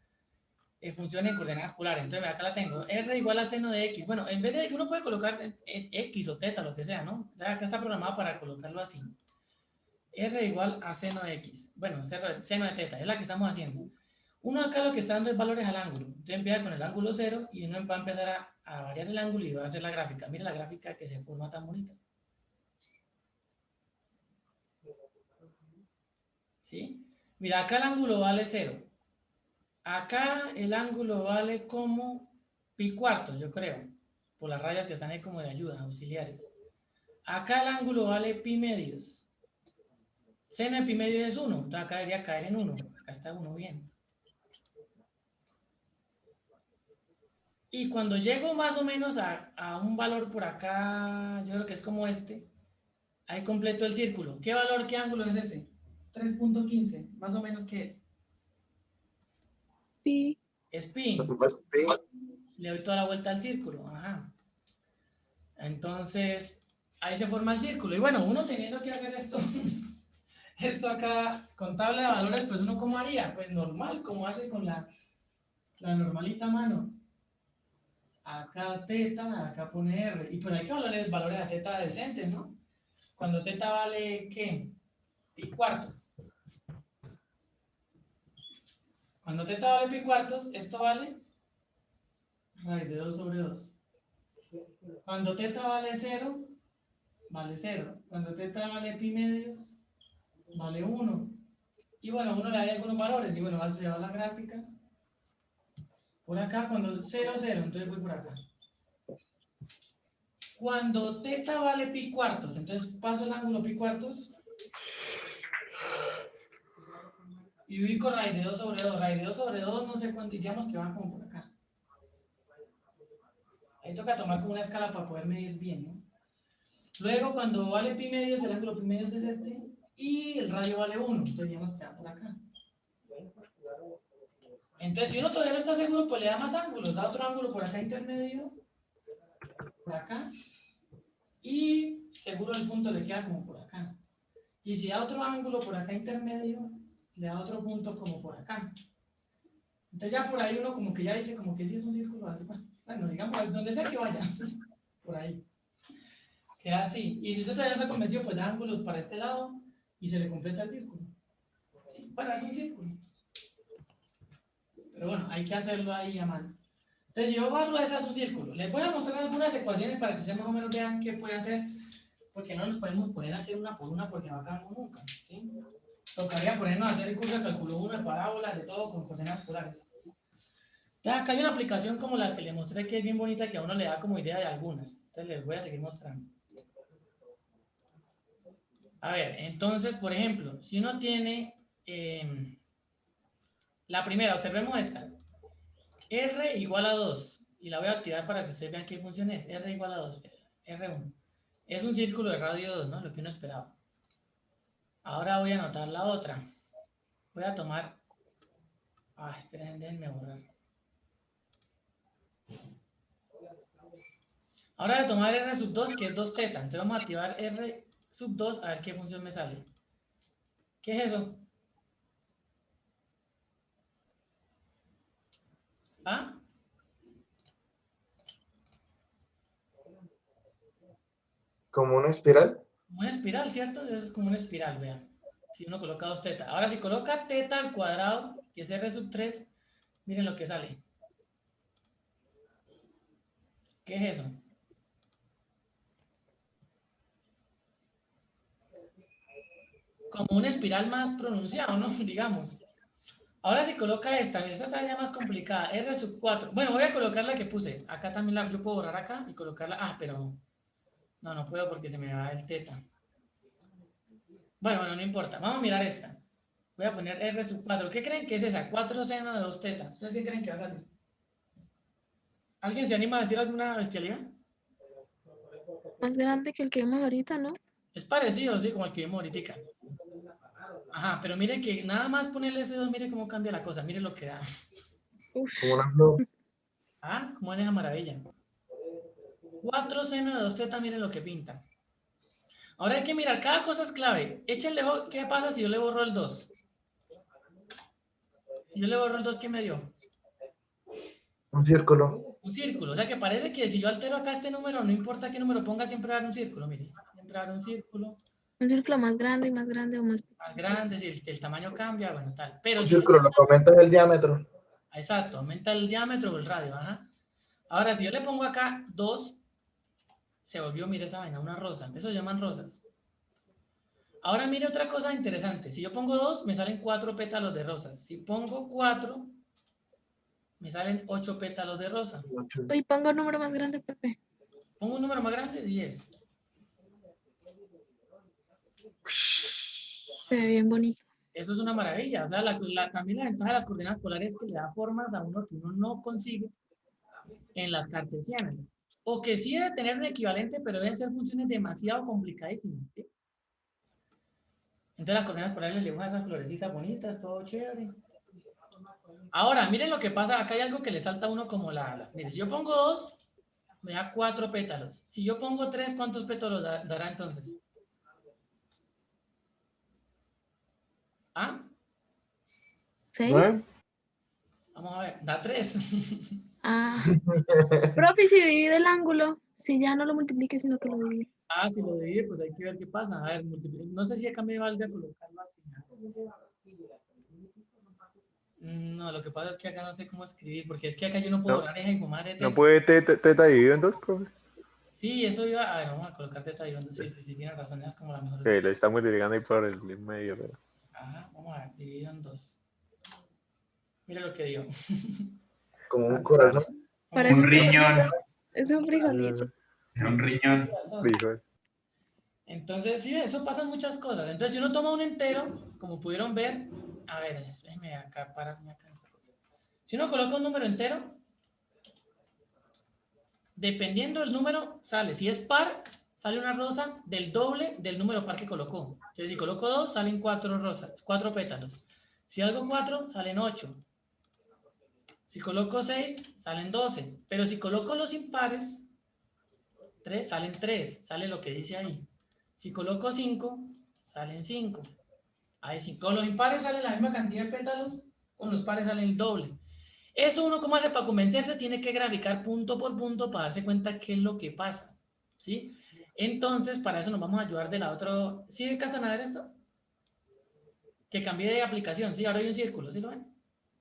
funciones en coordenadas polares. Entonces acá la tengo. R igual a seno de X. Bueno, en vez de, uno puede colocar X o teta, lo que sea, ¿no? Entonces acá está programado para colocarlo así. R igual a seno de X. Bueno, seno de teta, es la que estamos haciendo. Uno acá lo que está dando es valores al ángulo. Entonces empieza con el ángulo 0 y uno va a empezar a variar el ángulo y va a hacer la gráfica. Mira la gráfica que se forma tan bonita. ¿Sí? Mira, acá el ángulo vale 0. Acá el ángulo vale como pi cuartos, yo creo. Por las rayas que están ahí como de ayuda, auxiliares. Acá el ángulo vale pi medios. Seno de pi medios es 1. Entonces acá debería caer en 1. Acá está 1 bien. Y cuando llego más o menos a un valor por acá, yo creo que es como este, ahí completo el círculo. ¿Qué valor, qué ángulo es ese? 3.15, más o menos, ¿qué es? Pi. Es pi. Pues, pi. Le doy toda la vuelta al círculo. Ajá. Entonces, ahí se forma el círculo. Y bueno, uno teniendo que hacer esto, esto acá, con tabla de valores, pues uno ¿cómo haría? Pues normal, como hace con la normalita mano. Acá teta, acá pone R. Y pues hay que valores a teta decentes, ¿no? Cuando teta vale, ¿qué? Pi cuartos. Cuando teta vale pi cuartos, esto vale raíz de 2 sobre 2. Cuando teta vale 0, vale 0. Cuando teta vale pi medios, vale 1. Y bueno, uno le da algunos valores. Y bueno, se va la gráfica. Por acá, cuando 0, 0, entonces voy por acá. Cuando teta vale pi cuartos, entonces paso el ángulo pi cuartos y ubico raíz de 2 sobre 2. Raíz de 2 sobre 2, no sé cuánto, digamos que va como por acá. Ahí toca tomar como una escala para poder medir bien, ¿no? Luego, cuando vale pi medios, el ángulo pi medios es este, y el radio vale 1, entonces ya nos queda por acá. Entonces, si uno todavía no está seguro, pues le da más ángulos, da otro ángulo por acá intermedio, por acá, y seguro el punto le queda como por acá. Y si da otro ángulo por acá intermedio, le da otro punto como por acá. Entonces ya por ahí uno como que ya dice como que sí es un círculo así, bueno, digamos, donde sea que vaya, por ahí. Queda así. Y si usted todavía no está convencido, pues da ángulos para este lado y se le completa el círculo. ¿Sí? Bueno, es un círculo. Pero bueno, hay que hacerlo ahí a mano. Entonces yo barro ese es un círculo. Les voy a mostrar algunas ecuaciones para que ustedes más o menos vean qué puede hacer, porque no nos podemos poner a hacer una por una porque no acabamos nunca. ¿Sí? Tocaría ponernos a hacer el curso de cálculo 1 de parábolas, de todo con coordenadas polares. Entonces acá hay una aplicación como la que les mostré que es bien bonita, que a uno le da como idea de algunas. Entonces les voy a seguir mostrando. A ver, entonces, por ejemplo, si uno tiene la primera, observemos esta. R igual a 2. Y la voy a activar para que ustedes vean qué función es. R igual a 2. R1. Es un círculo de radio 2, ¿no? Lo que uno esperaba. Ahora voy a anotar la otra. Voy a tomar... esperen, déjenme borrar. Ahora voy a tomar R sub 2, que es 2 teta. Entonces vamos a activar R sub 2 a ver qué función me sale. ¿Qué es eso? ¿Ah? Como una espiral. Una espiral, ¿cierto? Eso es como una espiral, vean. Si uno coloca 2 teta. Ahora, si coloca teta al cuadrado, que es R sub 3, miren lo que sale. ¿Qué es eso? Como una espiral más pronunciada, ¿no? Digamos. Ahora si coloca esta, mira, esta está ya más complicada. R sub 4. Bueno, voy a colocar la que puse. Acá también yo puedo borrar acá y colocarla. Pero no puedo porque se me va el teta. Bueno, no importa. Vamos a mirar esta. Voy a poner R sub 4. ¿Qué creen que es esa? 4 seno de 2 teta. ¿Ustedes qué creen que va a salir? ¿Alguien se anima a decir alguna bestialidad? Más grande que el que vimos ahorita, ¿no? Es parecido, sí, como el que vimos ahorita. Ajá, pero mire que nada más ponerle ese 2, mire cómo cambia la cosa, mire lo que da. Uf. Como una flor. Ah, como en esa maravilla. 4 seno de 2 teta, mire lo que pinta. Ahora hay que mirar, cada cosa es clave. Échenle, ¿qué pasa si yo le borro el 2? Si yo le borro el 2, ¿qué me dio? Un círculo. Un círculo. O sea que parece que si yo altero acá este número, no importa qué número ponga, siempre va a dar un círculo, mire. Siempre va a dar un círculo Un círculo más grande y más grande o más... más grande, si el tamaño cambia, bueno, tal. Pero Un si yo círculo, lo que aumenta es el diámetro. exacto, aumenta el diámetro o el radio, ajá. Ahora, si yo le pongo acá 2, se volvió, mire esa vaina, una rosa. Eso se llaman rosas. Ahora mire otra cosa interesante. Si yo pongo 2, me salen 4 pétalos de rosas. Si pongo 4, me salen 8 pétalos de rosa. Uy, pongo un número más grande, Pepe. Pongo un número más grande, 10. Se ve bien bonito. Eso es una maravilla. O sea, también la ventaja de las coordenadas polares es que le da formas a uno que uno no consigue en las cartesianas. O que sí debe tener un equivalente, pero deben ser funciones demasiado complicadísimas, ¿sí? Entonces las coordenadas polares le dibujan esas florecitas bonitas, todo chévere. Ahora, miren lo que pasa. Acá hay algo que le salta a uno como Mire, si yo pongo 2, me da 4 pétalos. Si yo pongo 3, ¿cuántos pétalos dará entonces? ¿Ah? 6. ¿9? Vamos a ver, da 3. Ah. Profe, si divide el ángulo, si ya no lo multiplique, sino que lo divide. Ah, si lo divide, pues hay que ver qué pasa. A ver, no sé si acá me valga colocarlo así. No, lo que pasa es que acá no sé cómo escribir, porque es que acá yo no puedo No. borrar esa hijo madre ¿No teta. puede teta dividido en 2, profe? Sí, eso iba. A ver, vamos a colocar teta y onda. Sí, tienes razón, es como la mejor Ok, opción. lo está multiplicando ahí por el medio, pero... Ajá, vamos a ver, dividido en 2. Mira lo que dio. Como un Ah, corazón. Parece Un un riñón. frijolito. Es un frijolito. Un riñón. frijol. Entonces, sí, eso pasa en muchas cosas. Entonces, si uno toma un entero, como pudieron ver, a ver, déjenme acá, pararme acá en esta cosa. Si uno coloca un número entero, dependiendo del número, sale. Si es par, sale una rosa del doble del número par que colocó. Entonces, si coloco 2, salen 4 rosas, 4 pétalos. Si hago 4, salen 8. Si coloco 6, salen 12. Pero si coloco los impares, 3, salen 3. Sale lo que dice ahí. Si coloco 5, salen 5. Ahí sí. Con los impares sale la misma cantidad de pétalos, con los pares sale el doble. Eso uno, ¿cómo hace para convencerse? Tiene que graficar punto por punto para darse cuenta qué es lo que pasa. ¿Sí? Entonces, para eso nos vamos a ayudar de la otra. ¿Sí alcanzan a ver esto? Que cambié de aplicación. Sí, ahora hay un círculo. ¿Sí lo ven?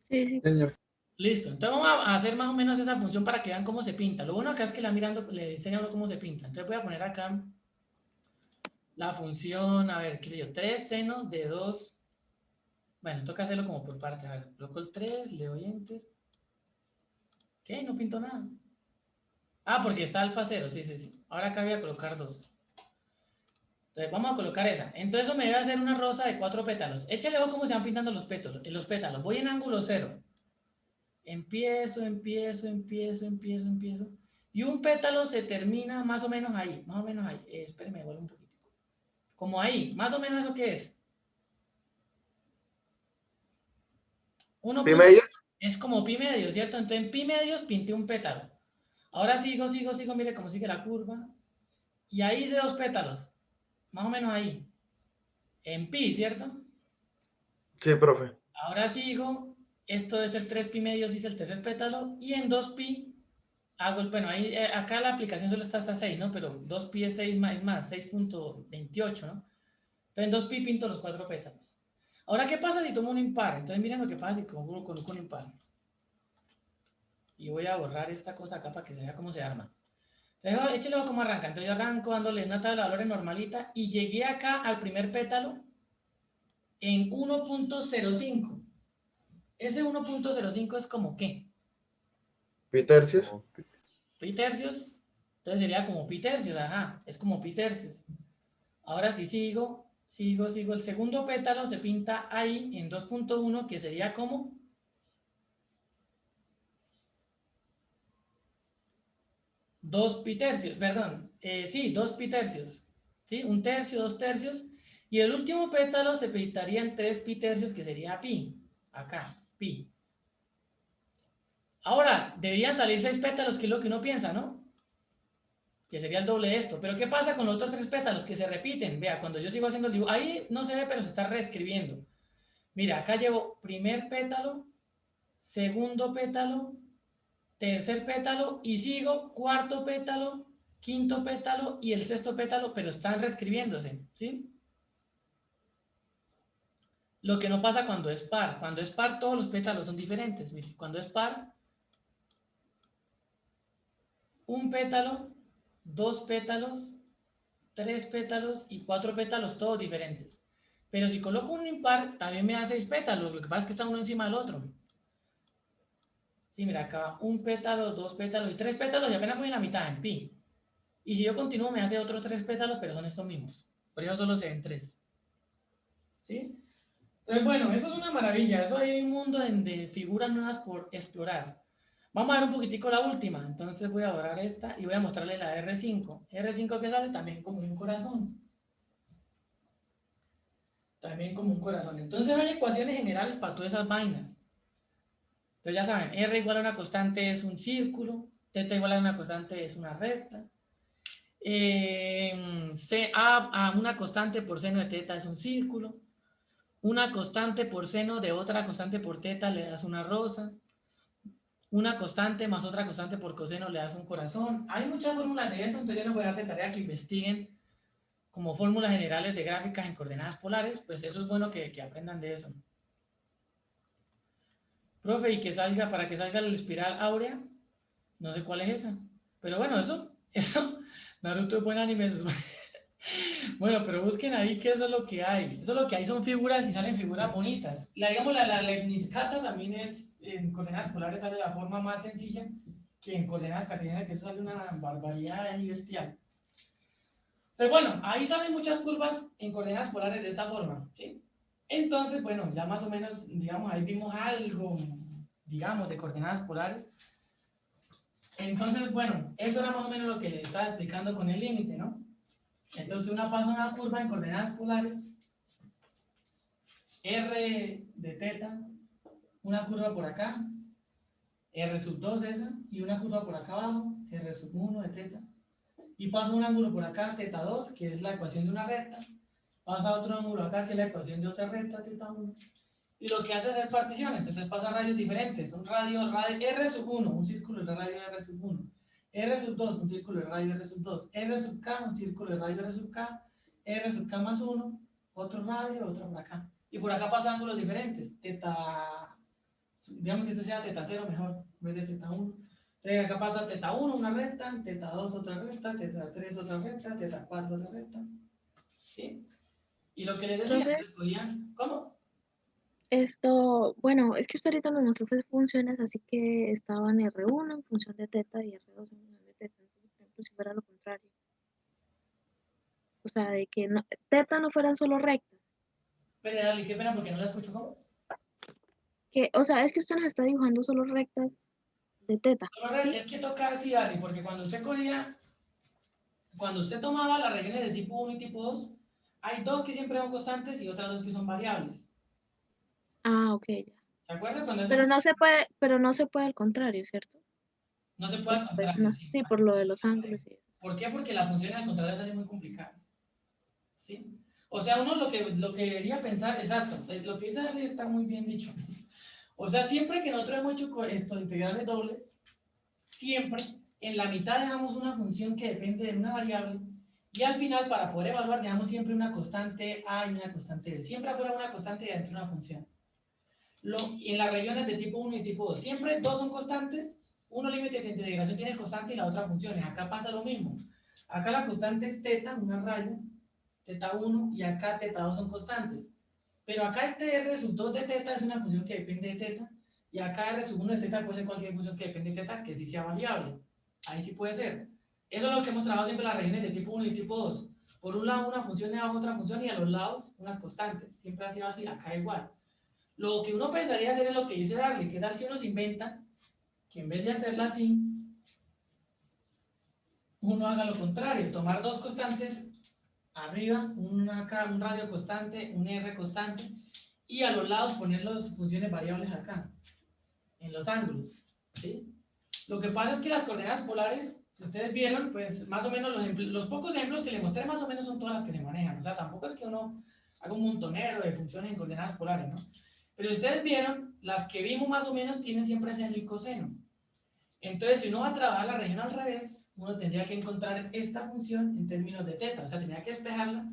Sí, sí. Señor. Listo. Entonces vamos a hacer más o menos esa función para que vean cómo se pinta. Lo bueno acá es que le enseña a uno cómo se pinta. Entonces voy a poner acá la función, a ver, qué sé yo, 3 seno de 2. Bueno, toca hacerlo como por parte. A ver, coloco el 3, le doy enter. ¿Qué? No pinto nada. Ah, porque está alfa 0, sí. Ahora acá voy a colocar 2. Entonces vamos a colocar esa. Entonces eso me debe hacer una rosa de 4 pétalos. Échale ojo cómo se van pintando los pétalos. Voy en ángulo 0. Empiezo. Y un pétalo se termina más o menos ahí. Espérenme, vuelvo un poquito. Como ahí. Más o menos eso qué es. ¿Pi medios? Es como pi medio, ¿cierto? Entonces en pi medios pinté un pétalo. Ahora sigo, mire cómo sigue la curva. Y ahí hice 2 pétalos. Más o menos ahí. En pi, ¿cierto? Sí, profe. Ahora sigo. Esto es el 3 pi medios, hice el tercer pétalo. Y en 2 pi hago el... Bueno, ahí, acá la aplicación solo está hasta 6, ¿no? Pero 2 pi es 6 más 6.28, ¿no? Entonces en 2 pi pinto los 4 pétalos. Ahora, ¿qué pasa si tomo un impar? Entonces miren lo que pasa si coloco un impar. Y voy a borrar esta cosa acá para que se vea cómo se arma. Entonces, échale cómo arranca. Entonces yo arranco dándole una tabla de valores normalita y llegué acá al primer pétalo en 1.05. Ese 1.05 es como ¿qué? ¿Pi tercios? Pi tercios. Entonces sería como pi tercios, ajá. Es como pi tercios. Ahora sí sigo sigo. El segundo pétalo se pinta ahí en 2.1, que sería como 2 pitercios, perdón, sí, 2 pitercios, ¿sí? 1/3, 2/3, y el último pétalo se pintaría en 3 pitercios, que sería pi, acá, pi. Ahora, deberían salir 6 pétalos, que es lo que uno piensa, ¿no? Que sería el doble de esto. Pero ¿qué pasa con los otros 3 pétalos que se repiten? Vea, cuando yo sigo haciendo el dibujo, ahí no se ve, pero se está reescribiendo. Mira, acá llevo primer pétalo, segundo pétalo, tercer pétalo, y sigo cuarto pétalo, quinto pétalo y el sexto pétalo, pero están reescribiéndose, ¿sí? Lo que no pasa cuando es par. Cuando es par, todos los pétalos son diferentes. Mire, cuando es par, un pétalo, 2 pétalos, 3 pétalos y 4 pétalos, todos diferentes. Pero si coloco un impar, también me da 6 pétalos. Lo que pasa es que está uno encima del otro. Sí, mira, acá un pétalo, 2 pétalos y 3 pétalos, y apenas voy en la mitad, en pi. Y si yo continúo, me hace otros 3 pétalos, pero son estos mismos. Por eso solo se ven 3. ¿Sí? Entonces, bueno, eso es una maravilla. Eso hay un mundo de figuras nuevas por explorar. Vamos a ver un poquitico la última. Entonces voy a borrar esta y voy a mostrarle la R5. R5 que sale también como un corazón. También como un corazón. Entonces hay ecuaciones generales para todas esas vainas. Entonces ya saben, R igual a una constante es un círculo. Θ igual a una constante es una recta. A una constante por seno de θ es un círculo. Una constante por seno de otra constante por θ le das una rosa. Una constante más otra constante por coseno le das un corazón. Hay muchas fórmulas de eso, entonces yo les voy a dar de tarea que investiguen como fórmulas generales de gráficas en coordenadas polares. Pues eso es bueno que aprendan de eso. Profe, y que salga, para que salga la espiral áurea, no sé cuál es esa. Pero bueno, eso, Naruto es buen anime. Bueno, pero busquen ahí que eso es lo que hay. Eso es lo que hay, son figuras y salen figuras bonitas. Digamos, la lemniscata también es, en coordenadas polares sale la forma más sencilla que en coordenadas cartesianas, que eso sale una barbaridad ahí bestial. Entonces, bueno, ahí salen muchas curvas en coordenadas polares de esta forma, ¿sí? Entonces, bueno, ya más o menos, digamos, ahí vimos algo, digamos, de coordenadas polares. Entonces, bueno, eso era más o menos lo que les estaba explicando con el límite, ¿no? Entonces uno pasa una curva en coordenadas polares, R de θ, una curva por acá, R sub 2 de esa, y una curva por acá abajo, R sub 1 de θ. Y pasa un ángulo por acá, θ2, que es la ecuación de una recta, pasa otro ángulo acá, que es la ecuación de otra recta, θ1. Y lo que hace es hacer particiones, entonces pasa radios diferentes, un radio R sub 1, un círculo de radio R sub 1. R sub 2, un círculo de radio R sub 2, R sub K, un círculo de radio R sub K, R sub K más 1, otro radio, otro por acá. Y por acá pasan ángulos diferentes, digamos que este sea θ0 mejor, en vez de θ1. Entonces acá pasa θ1 una recta, θ2 otra recta, θ3 otra recta, θ4 otra recta. ¿Sí? Y lo que les decía, Profe, ¿cómo? Esto, bueno, es que usted ahorita nos mostró pues, funciones, así que estaba en R1 en función de θ y R2 en función de θ. Entonces, por ejemplo, si fuera lo contrario. O sea, de que no, θ no fueran solo rectas. Pero dale, qué pena porque no la escucho, ¿cómo? Que, o sea, es que usted nos está dibujando solo rectas de θ. ¿Sí? Es que toca así, Dali, porque cuando usted tomaba las regiones de tipo 1 y tipo 2, hay dos que siempre son constantes y otras dos que son variables. Ah, ok, ya. ¿Se acuerda? Cuando eso Pero no se puede al contrario, ¿cierto? no se puede al Porque, pues, contrario. sí, por lo de los ángulos. Sí. ¿Por qué? Porque las funciones al contrario salen muy complicadas. ¿Sí? O sea, uno lo que debería pensar, exacto, es lo que dice Dali está muy bien dicho. O sea, siempre que nosotros hemos hecho integrales dobles, siempre en la mitad dejamos una función que depende de una variable y al final para poder evaluar dejamos siempre una constante a y una constante b. Siempre afuera una constante y adentro una función. En las regiones de tipo 1 y tipo 2, siempre dos son constantes, uno límite de integración tiene constante y la otra funciones. Acá pasa lo mismo. Acá la constante es θ, una raya, θ1 y acá θ2 son constantes. Pero acá este R sub 2 de θ es una función que depende de θ y acá R sub 1 de θ puede ser cualquier función que depende de θ que sí sea variable. Ahí sí puede ser. Eso es lo que hemos trabajado siempre en las regiones de tipo 1 y tipo 2. por un lado una función y abajo otra función y a los lados unas constantes. Siempre ha sido así, acá igual. Lo que uno pensaría hacer es lo que dice Darle, que tal si uno se inventa que en vez de hacerla así, uno haga lo contrario, tomar dos constantes arriba, una acá, un radio constante, un R constante, y a los lados poner las funciones variables acá, en los ángulos, ¿sí? Lo que pasa es que las coordenadas polares, si ustedes vieron, pues más o menos los pocos ejemplos que les mostré más o menos son todas las que se manejan, o sea, tampoco es que uno haga un montonero de funciones en coordenadas polares, ¿no? Pero si ustedes vieron, las que vimos más o menos tienen siempre seno y coseno. Entonces, si uno va a trabajar la región al revés, uno tendría que encontrar esta función en términos de teta, o sea, tendría que despejarla.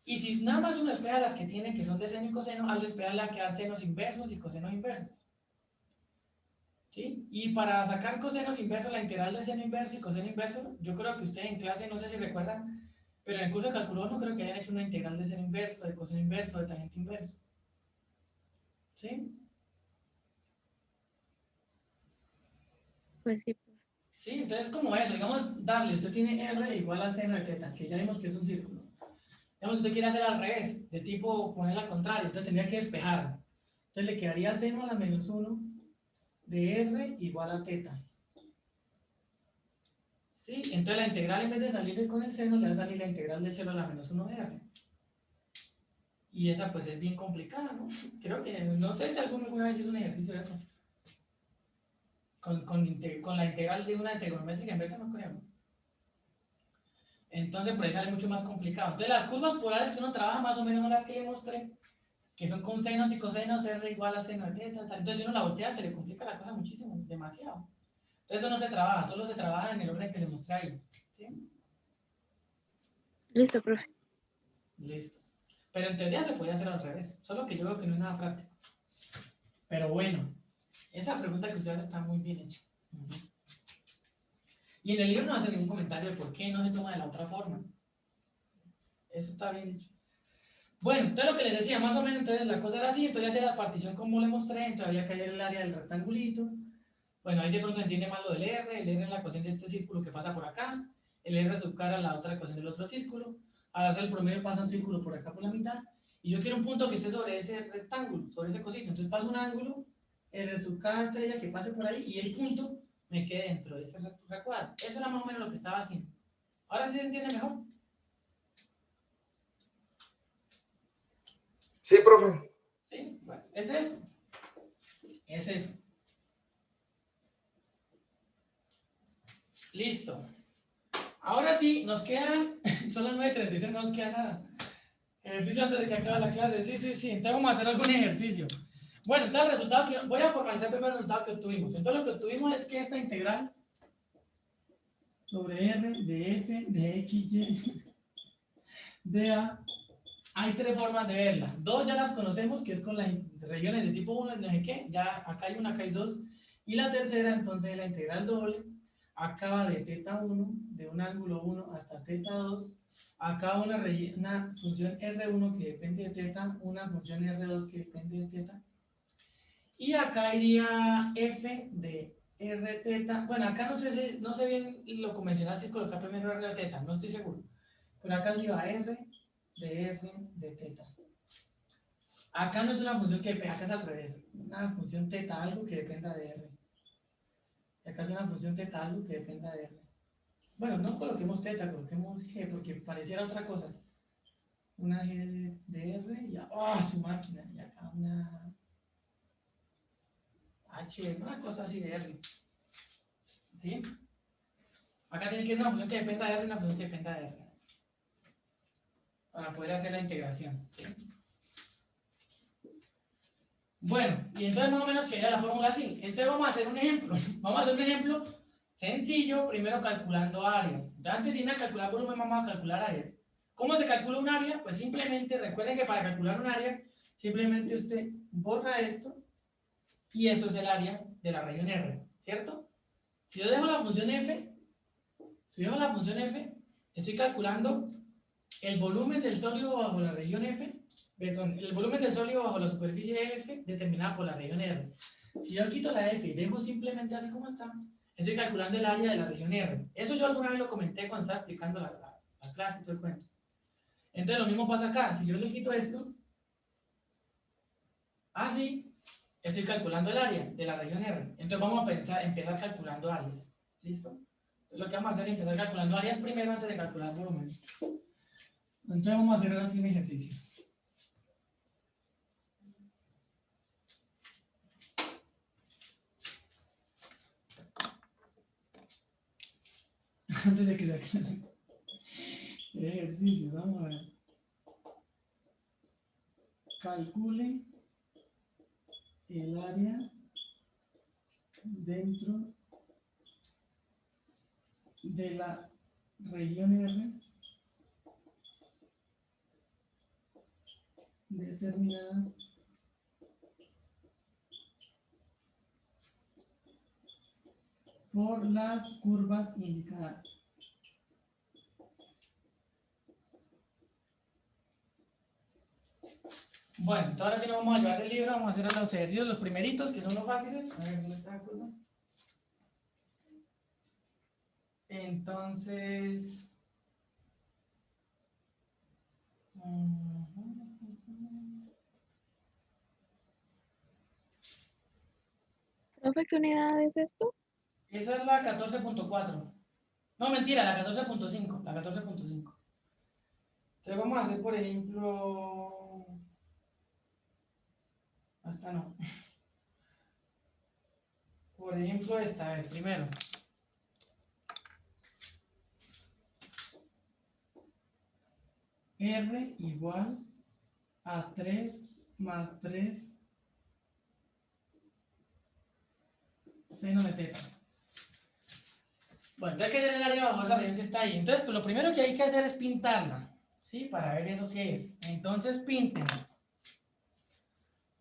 Y si nada más uno despeja las que tiene, que son de seno y coseno, al despejarla quedar senos inversos y cosenos inversos. ¿Sí? Y para sacar cosenos inversos, la integral de seno inverso y coseno inverso, yo creo que ustedes en clase, no sé si recuerdan, pero en el curso de cálculo no creo que hayan hecho una integral de seno inverso, de coseno inverso, de tangente inverso. ¿Sí? Pues sí. Sí, entonces como eso, digamos, Darle, usted tiene R igual a seno de teta, que ya vimos que es un círculo. Digamos, usted quiere hacer al revés, de tipo ponerla al contrario, entonces tendría que despejar. Entonces le quedaría seno a la menos 1 de R igual a teta. ¿Sí? Entonces la integral en vez de salirle con el seno, le va a salir la integral de 0 a la menos 1 de R. Y esa pues es bien complicada, ¿no? Creo que, no sé si alguna vez hizo un ejercicio de eso. Con la integral de una trigonométrica inversa, no creo. Entonces por ahí sale mucho más complicado. Entonces las curvas polares que uno trabaja más o menos son las que le mostré, que son con senos y cosenos, R igual a seno de teta, tal. Entonces si uno la voltea se le complica la cosa muchísimo, demasiado. Entonces eso no se trabaja, solo se trabaja en el orden que le mostré ahí. ¿Sí? Listo, profe. Listo. Pero en teoría se puede hacer al revés, solo que yo veo que no es nada práctico. Pero bueno, esa pregunta que usted hace está muy bien hecha. Y en el libro no hace ningún comentario de por qué no se toma de la otra forma. Eso está bien dicho. Bueno, entonces lo que les decía, más o menos, entonces la cosa era así, entonces hacía la partición como le mostré, entonces había que hallar el área del rectangulito. Bueno, ahí de pronto entiende más lo del R, el R es la ecuación de este círculo que pasa por acá, el R sub cara a la otra ecuación del otro círculo, al hacer el promedio pasa un círculo por acá por la mitad, y yo quiero un punto que esté sobre ese rectángulo, sobre ese cosito, entonces paso un ángulo, R sub cada estrella que pase por ahí, y el punto me quede dentro de ese recuadro. Eso era más o menos lo que estaba haciendo. Ahora sí se entiende mejor. Sí, profe. Sí, bueno, es eso. Es eso. Listo. Ahora sí, nos quedan, son las 9:33, no nos queda nada. Ejercicio antes de que acabe la clase. Sí. Entonces vamos a hacer algún ejercicio. Bueno, entonces el resultado que, voy a formalizar primero el resultado que obtuvimos. Entonces lo que obtuvimos es que esta integral sobre R de F de X, Y, de A, hay tres formas de verla. Dos ya las conocemos, que es con las regiones de tipo 1, no sé qué, ya acá hay una, acá hay dos. Y la tercera, entonces, la integral doble, acá de teta 1, de un ángulo 1 hasta teta 2, acá una función R1 que depende de teta, una función R2 que depende de teta. Y acá iría F de R teta. Bueno, acá no sé bien lo convencional si es colocar primero R de teta, no estoy seguro. Pero acá sí va R de teta. Acá no es una función que acá es al revés. Una función teta algo que dependa de R. Y acá es una función teta algo que dependa de R. Bueno, no coloquemos teta, coloquemos G porque pareciera otra cosa. Una G de R y su máquina. Y acá una H, una cosa así de R. ¿Sí? Acá tiene que ir una función que dependa de R y una función que dependa de R. Para poder hacer la integración. ¿Sí? Bueno, y entonces más o menos quedaría la fórmula así. Entonces vamos a hacer un ejemplo. Vamos a hacer un ejemplo sencillo, primero calculando áreas. Ya antes de ir a calcular volumen, vamos a calcular áreas. ¿Cómo se calcula un área? Pues simplemente, recuerden que para calcular un área, simplemente usted borra esto y eso es el área de la región R, ¿cierto? Si yo dejo la función f, estoy calculando el volumen del sólido bajo la región F, perdón, el volumen del sólido bajo la superficie de F determinada por la región R. Si yo quito la F y dejo simplemente así como está, estoy calculando el área de la región R. Eso yo alguna vez lo comenté cuando estaba explicando las clases y todo el cuento. Entonces lo mismo pasa acá. Si yo le quito esto, así, estoy calculando el área de la región R. Entonces vamos a empezar calculando áreas. ¿Listo? Entonces lo que vamos a hacer es empezar calculando áreas primero antes de calcular volúmenes. Entonces vamos a hacer ahora sí un ejercicio. Antes de que se aclare. Ejercicio, vamos a ver. Calcule el área dentro de la región R determinada por las curvas indicadas. Bueno, entonces ahora sí nos vamos a llevar el libro, vamos a hacer los ejercicios, los primeritos, que son los fáciles. A ver, ¿dónde está la cosa? Entonces... ¿Profe, qué unidad es esto? esa es la 14.4. No, mentira, la 14.5. La 14.5. Entonces vamos a hacer, por ejemplo... Esta no. Por ejemplo, esta, a ver, primero. R igual a 3 más 3 seno de teta. Bueno, entonces hay que tener el área bajo esa región que está ahí. Entonces, pues lo primero que hay que hacer es pintarla, ¿sí? Para ver eso qué es. Entonces, píntenla.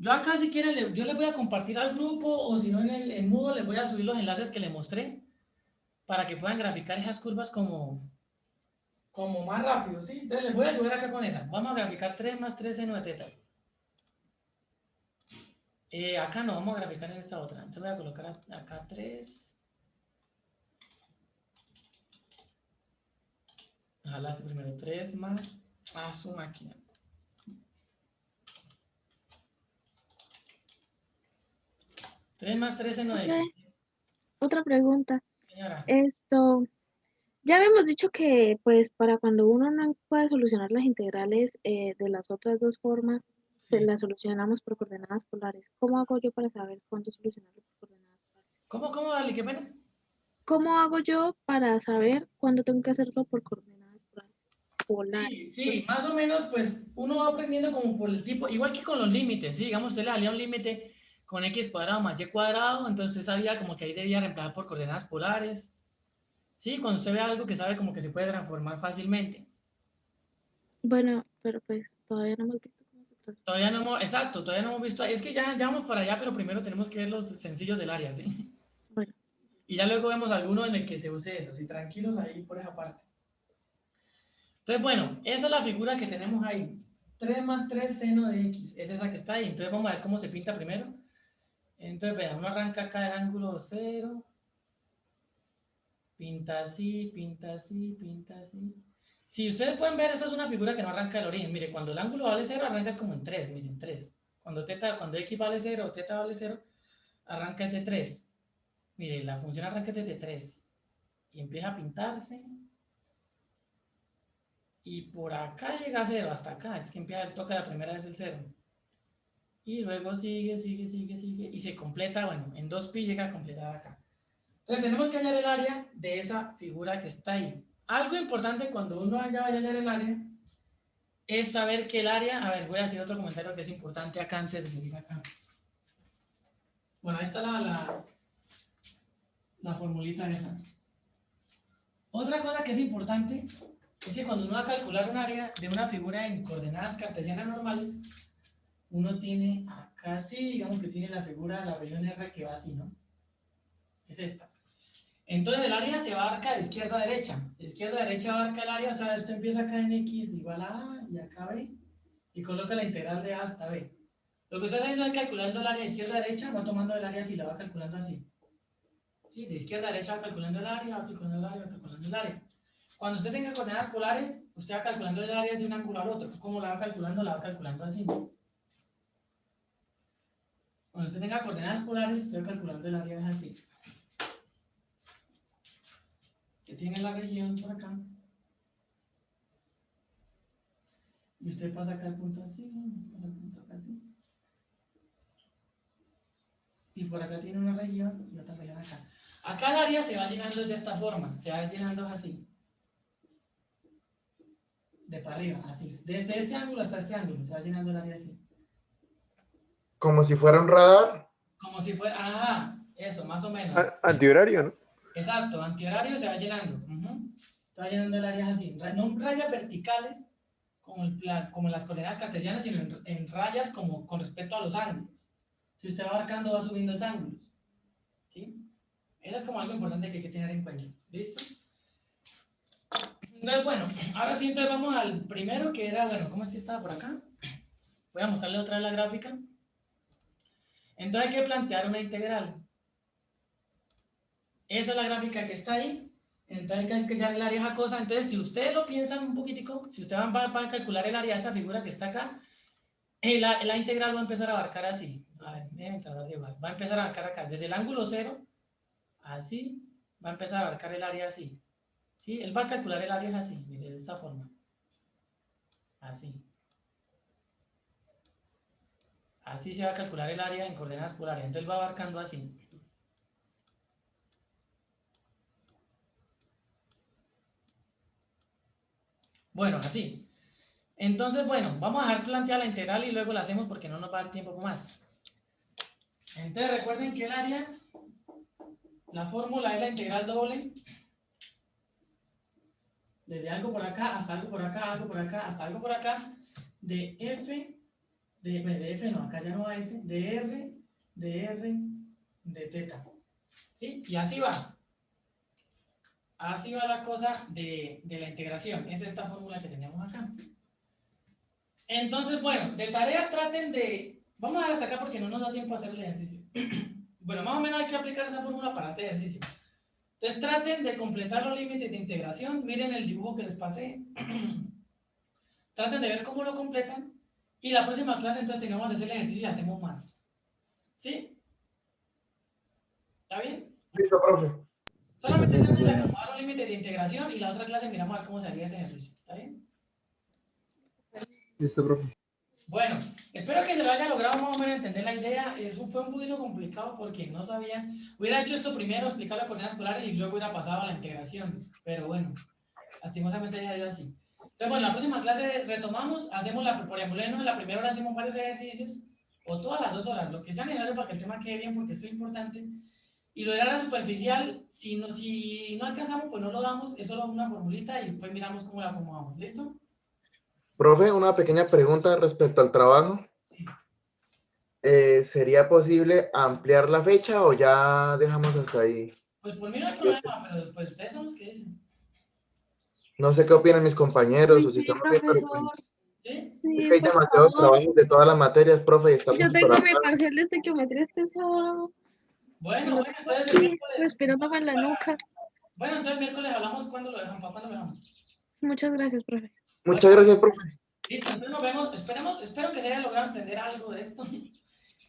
Yo acá, si quieren, yo les voy a compartir al grupo, o si no, en Moodle les voy a subir los enlaces que les mostré, para que puedan graficar esas curvas como más rápido, ¿sí? Entonces, les voy a ayudar acá con esa. Vamos a graficar 3 más 3 seno de teta. Acá no, vamos a graficar en esta otra. Entonces voy a colocar acá 3. Ojalá este primero 3 más a su máquina. Tres más 3 seno de Profe, X. otra pregunta. Señora. Esto, ya habíamos dicho que pues para cuando uno no puede solucionar las integrales de las otras dos formas, se Sí. las solucionamos por coordenadas polares. ¿Cómo hago yo para saber cuándo solucionarlo por coordenadas polares? ¿Cómo, Dale? ¿Qué pena? ¿Cómo hago yo para saber cuándo tengo que hacerlo por coordenadas polares? Sí, más o menos, pues uno va aprendiendo como por el tipo, igual que con los límites, ¿sí? Digamos, usted le salía un límite con x cuadrado más y cuadrado, entonces usted sabía como que ahí debía reemplazar por coordenadas polares, ¿sí? Cuando usted ve algo que sabe como que se puede transformar fácilmente. Bueno, pero pues todavía no hemos visto cómo se transforma. Todavía no hemos, exacto, todavía no hemos visto, es que ya vamos para allá, pero primero tenemos que ver los sencillos del área, ¿sí? Bueno. Y ya luego vemos alguno en el que se use eso, así tranquilos ahí por esa parte. Entonces, bueno, esa es la figura que tenemos ahí. 3 más 3 seno de x, es esa que está ahí. Entonces vamos a ver cómo se pinta primero. Entonces, vean, uno arranca acá el ángulo 0. Pinta así, pinta así, pinta así. Si ustedes pueden ver, esta es una figura que no arranca del origen. Mire, cuando el ángulo vale 0, arranca es como en 3, miren, 3. Cuando x vale 0 o teta vale 0, arranca desde 3. Mire, la función arranca desde 3. Y empieza a pintarse. Y por acá llega a 0, hasta acá. Es que empieza, toca la primera vez el 0. Y luego sigue, y se completa, bueno, en 2pi llega a completar acá. Entonces tenemos que hallar el área de esa figura que está ahí. Algo importante cuando uno vaya a hallar el área es saber que el área, a ver, voy a decir otro comentario que es importante acá antes de seguir acá. Bueno, ahí está la formulita esa. Otra cosa que es importante es que cuando uno va a calcular un área de una figura en coordenadas cartesianas normales, uno tiene acá sí, digamos que tiene la figura de la región R que va así, ¿no? Es esta. Entonces el área se abarca de izquierda a derecha. De izquierda a derecha abarca el área, o sea, usted empieza acá en X igual a A y acá B, y coloca la integral de A hasta B. Lo que usted está haciendo es calculando el área de izquierda a derecha, va tomando el área así, la va calculando así. Sí, de izquierda a derecha va calculando el área, va calculando el área, va calculando el área. Cuando usted tenga coordenadas polares, usted va calculando el área de un ángulo al otro. ¿Cómo la va calculando? La va calculando así. Cuando usted tenga coordenadas polares, usted va calculando el área así. Que tiene la región por acá. Y usted pasa acá el punto así, pasa el punto acá así. Y por acá tiene una región y otra región acá. Acá el área se va llenando de esta forma, se va llenando así. De para arriba, así. Desde este ángulo hasta este ángulo, se va llenando el área así. Como si fuera un radar. Como si fuera, ajá, eso, más o menos. Antihorario, ¿no? Exacto, antihorario se va llenando. Se va llenando el área así. No rayas verticales, como las coordenadas cartesianas, sino en rayas como con respecto a los ángulos. Si usted va abarcando, va subiendo los ángulos. ¿Sí? Eso es como algo importante que hay que tener en cuenta. ¿Listo? Entonces, bueno, ahora sí, entonces vamos al primero que era, bueno, ¿cómo es que estaba por acá? Voy a mostrarle otra vez la gráfica. Entonces hay que plantear una integral. Esa es la gráfica que está ahí. Entonces hay que calcular el área de esa cosa. Entonces, si ustedes lo piensan un poquitico, si ustedes van a calcular el área de esta figura que está acá, la integral va a empezar a abarcar así. A ver, déjenme tratar de igual. Va a empezar a abarcar acá, desde el ángulo 0, así, va a empezar a abarcar el área así. ¿Sí? Él va a calcular el área así, de esta forma. Así. Así se va a calcular el área en coordenadas polares. Entonces él va abarcando así. Bueno, así. Entonces, bueno, vamos a dejar planteada la integral y luego la hacemos porque no nos va a dar tiempo más. Entonces recuerden que el área, la fórmula es la integral doble. Desde algo por acá hasta algo por acá, algo por acá, hasta algo por acá, de f, de f no, acá ya no va f, de r, de teta. ¿Sí? Y así va. Así va la cosa de la integración. Es esta fórmula que tenemos acá. Entonces, bueno, de tarea traten de... Vamos a ver hasta acá porque no nos da tiempo a hacer el ejercicio. Bueno, más o menos hay que aplicar esa fórmula para este ejercicio. Entonces traten de completar los límites de integración. Miren el dibujo que les pasé. Traten de ver cómo lo completan. Y la próxima clase entonces tenemos que hacer el ejercicio y hacemos más. ¿Sí? ¿Está bien? Listo, profe. Solamente traten de acomodar los límites de integración y la otra clase miramos a ver cómo se haría ese ejercicio. ¿Está bien? Listo, profe. Bueno, espero que se lo haya logrado más o menos entender la idea. Fue un poquito complicado porque no sabía. Hubiera hecho esto primero, explicar las coordenadas polares y luego hubiera pasado a la integración. Pero bueno, lastimosamente ya dio así. Entonces, bueno, en la próxima clase retomamos, hacemos por ejemplo, en la primera hora hacemos varios ejercicios, o todas las 2 horas, lo que sea necesario para que el tema quede bien, porque esto es importante. Y lo de la superficial, si no alcanzamos, pues no lo damos, es solo una formulita y después miramos cómo la acomodamos. ¿Listo? Profe, una pequeña pregunta respecto al trabajo. ¿Sería posible ampliar la fecha o ya dejamos hasta ahí? Pues por mí no hay problema, pero pues ustedes son los que dicen. No sé qué opinan mis compañeros Uy, o si sí, estamos bien, pero pues, profesor. ¿Sí? es Sí, que hay por demasiados favor. trabajos de todas las materias, profe, y estamos Yo tengo súper mi atrasados. parcial de estequiometría este sábado. Bueno, No, entonces el sí, miércoles... respirándome en la nuca. Bueno, entonces el miércoles hablamos cuando lo dejamos, ¿para cuándo lo dejamos? Muchas gracias, profe. Muchas gracias, profe. Listo, entonces nos vemos, espero que se haya logrado entender algo de esto.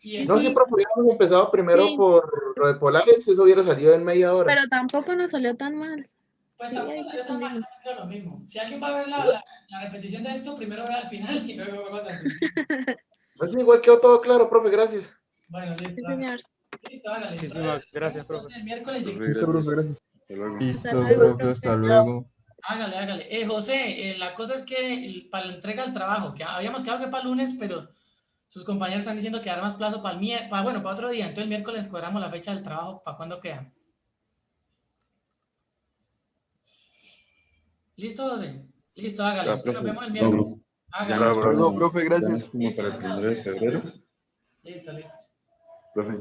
Y No, sí, Sí, profe, hubiéramos empezado primero sí, por lo de polares, eso hubiera salido en media hora. pero tampoco nos salió tan mal. pues Sí, tampoco ahí salió tan mal, entendimos. yo creo lo mismo. Si alguien va a ver la repetición de esto, primero ve al final y luego vemos al principio. No, sí, igual quedó todo claro, profe, gracias. Bueno, Sí, listo. señor. Listo, hágale. Muchísimas gracias, profe. Entonces el miércoles Profe, Listo, profe, gracias. gracias. Hasta luego. Hasta Listo, luego, profe, hasta profe. luego. Hágale. José, la cosa es que para la entrega del trabajo, que habíamos quedado que para el lunes, pero sus compañeros están diciendo que dar más plazo para para otro día. Entonces el miércoles cuadramos la fecha del trabajo. ¿Para cuándo queda? ¿Listo, José? Listo, hágale. Ya, Entonces nos profe. vemos el No, miércoles. ya Hágale. no es Hasta luego, como, profe, ya no gracias. es como para el 1 de febrero. Listo. Profe.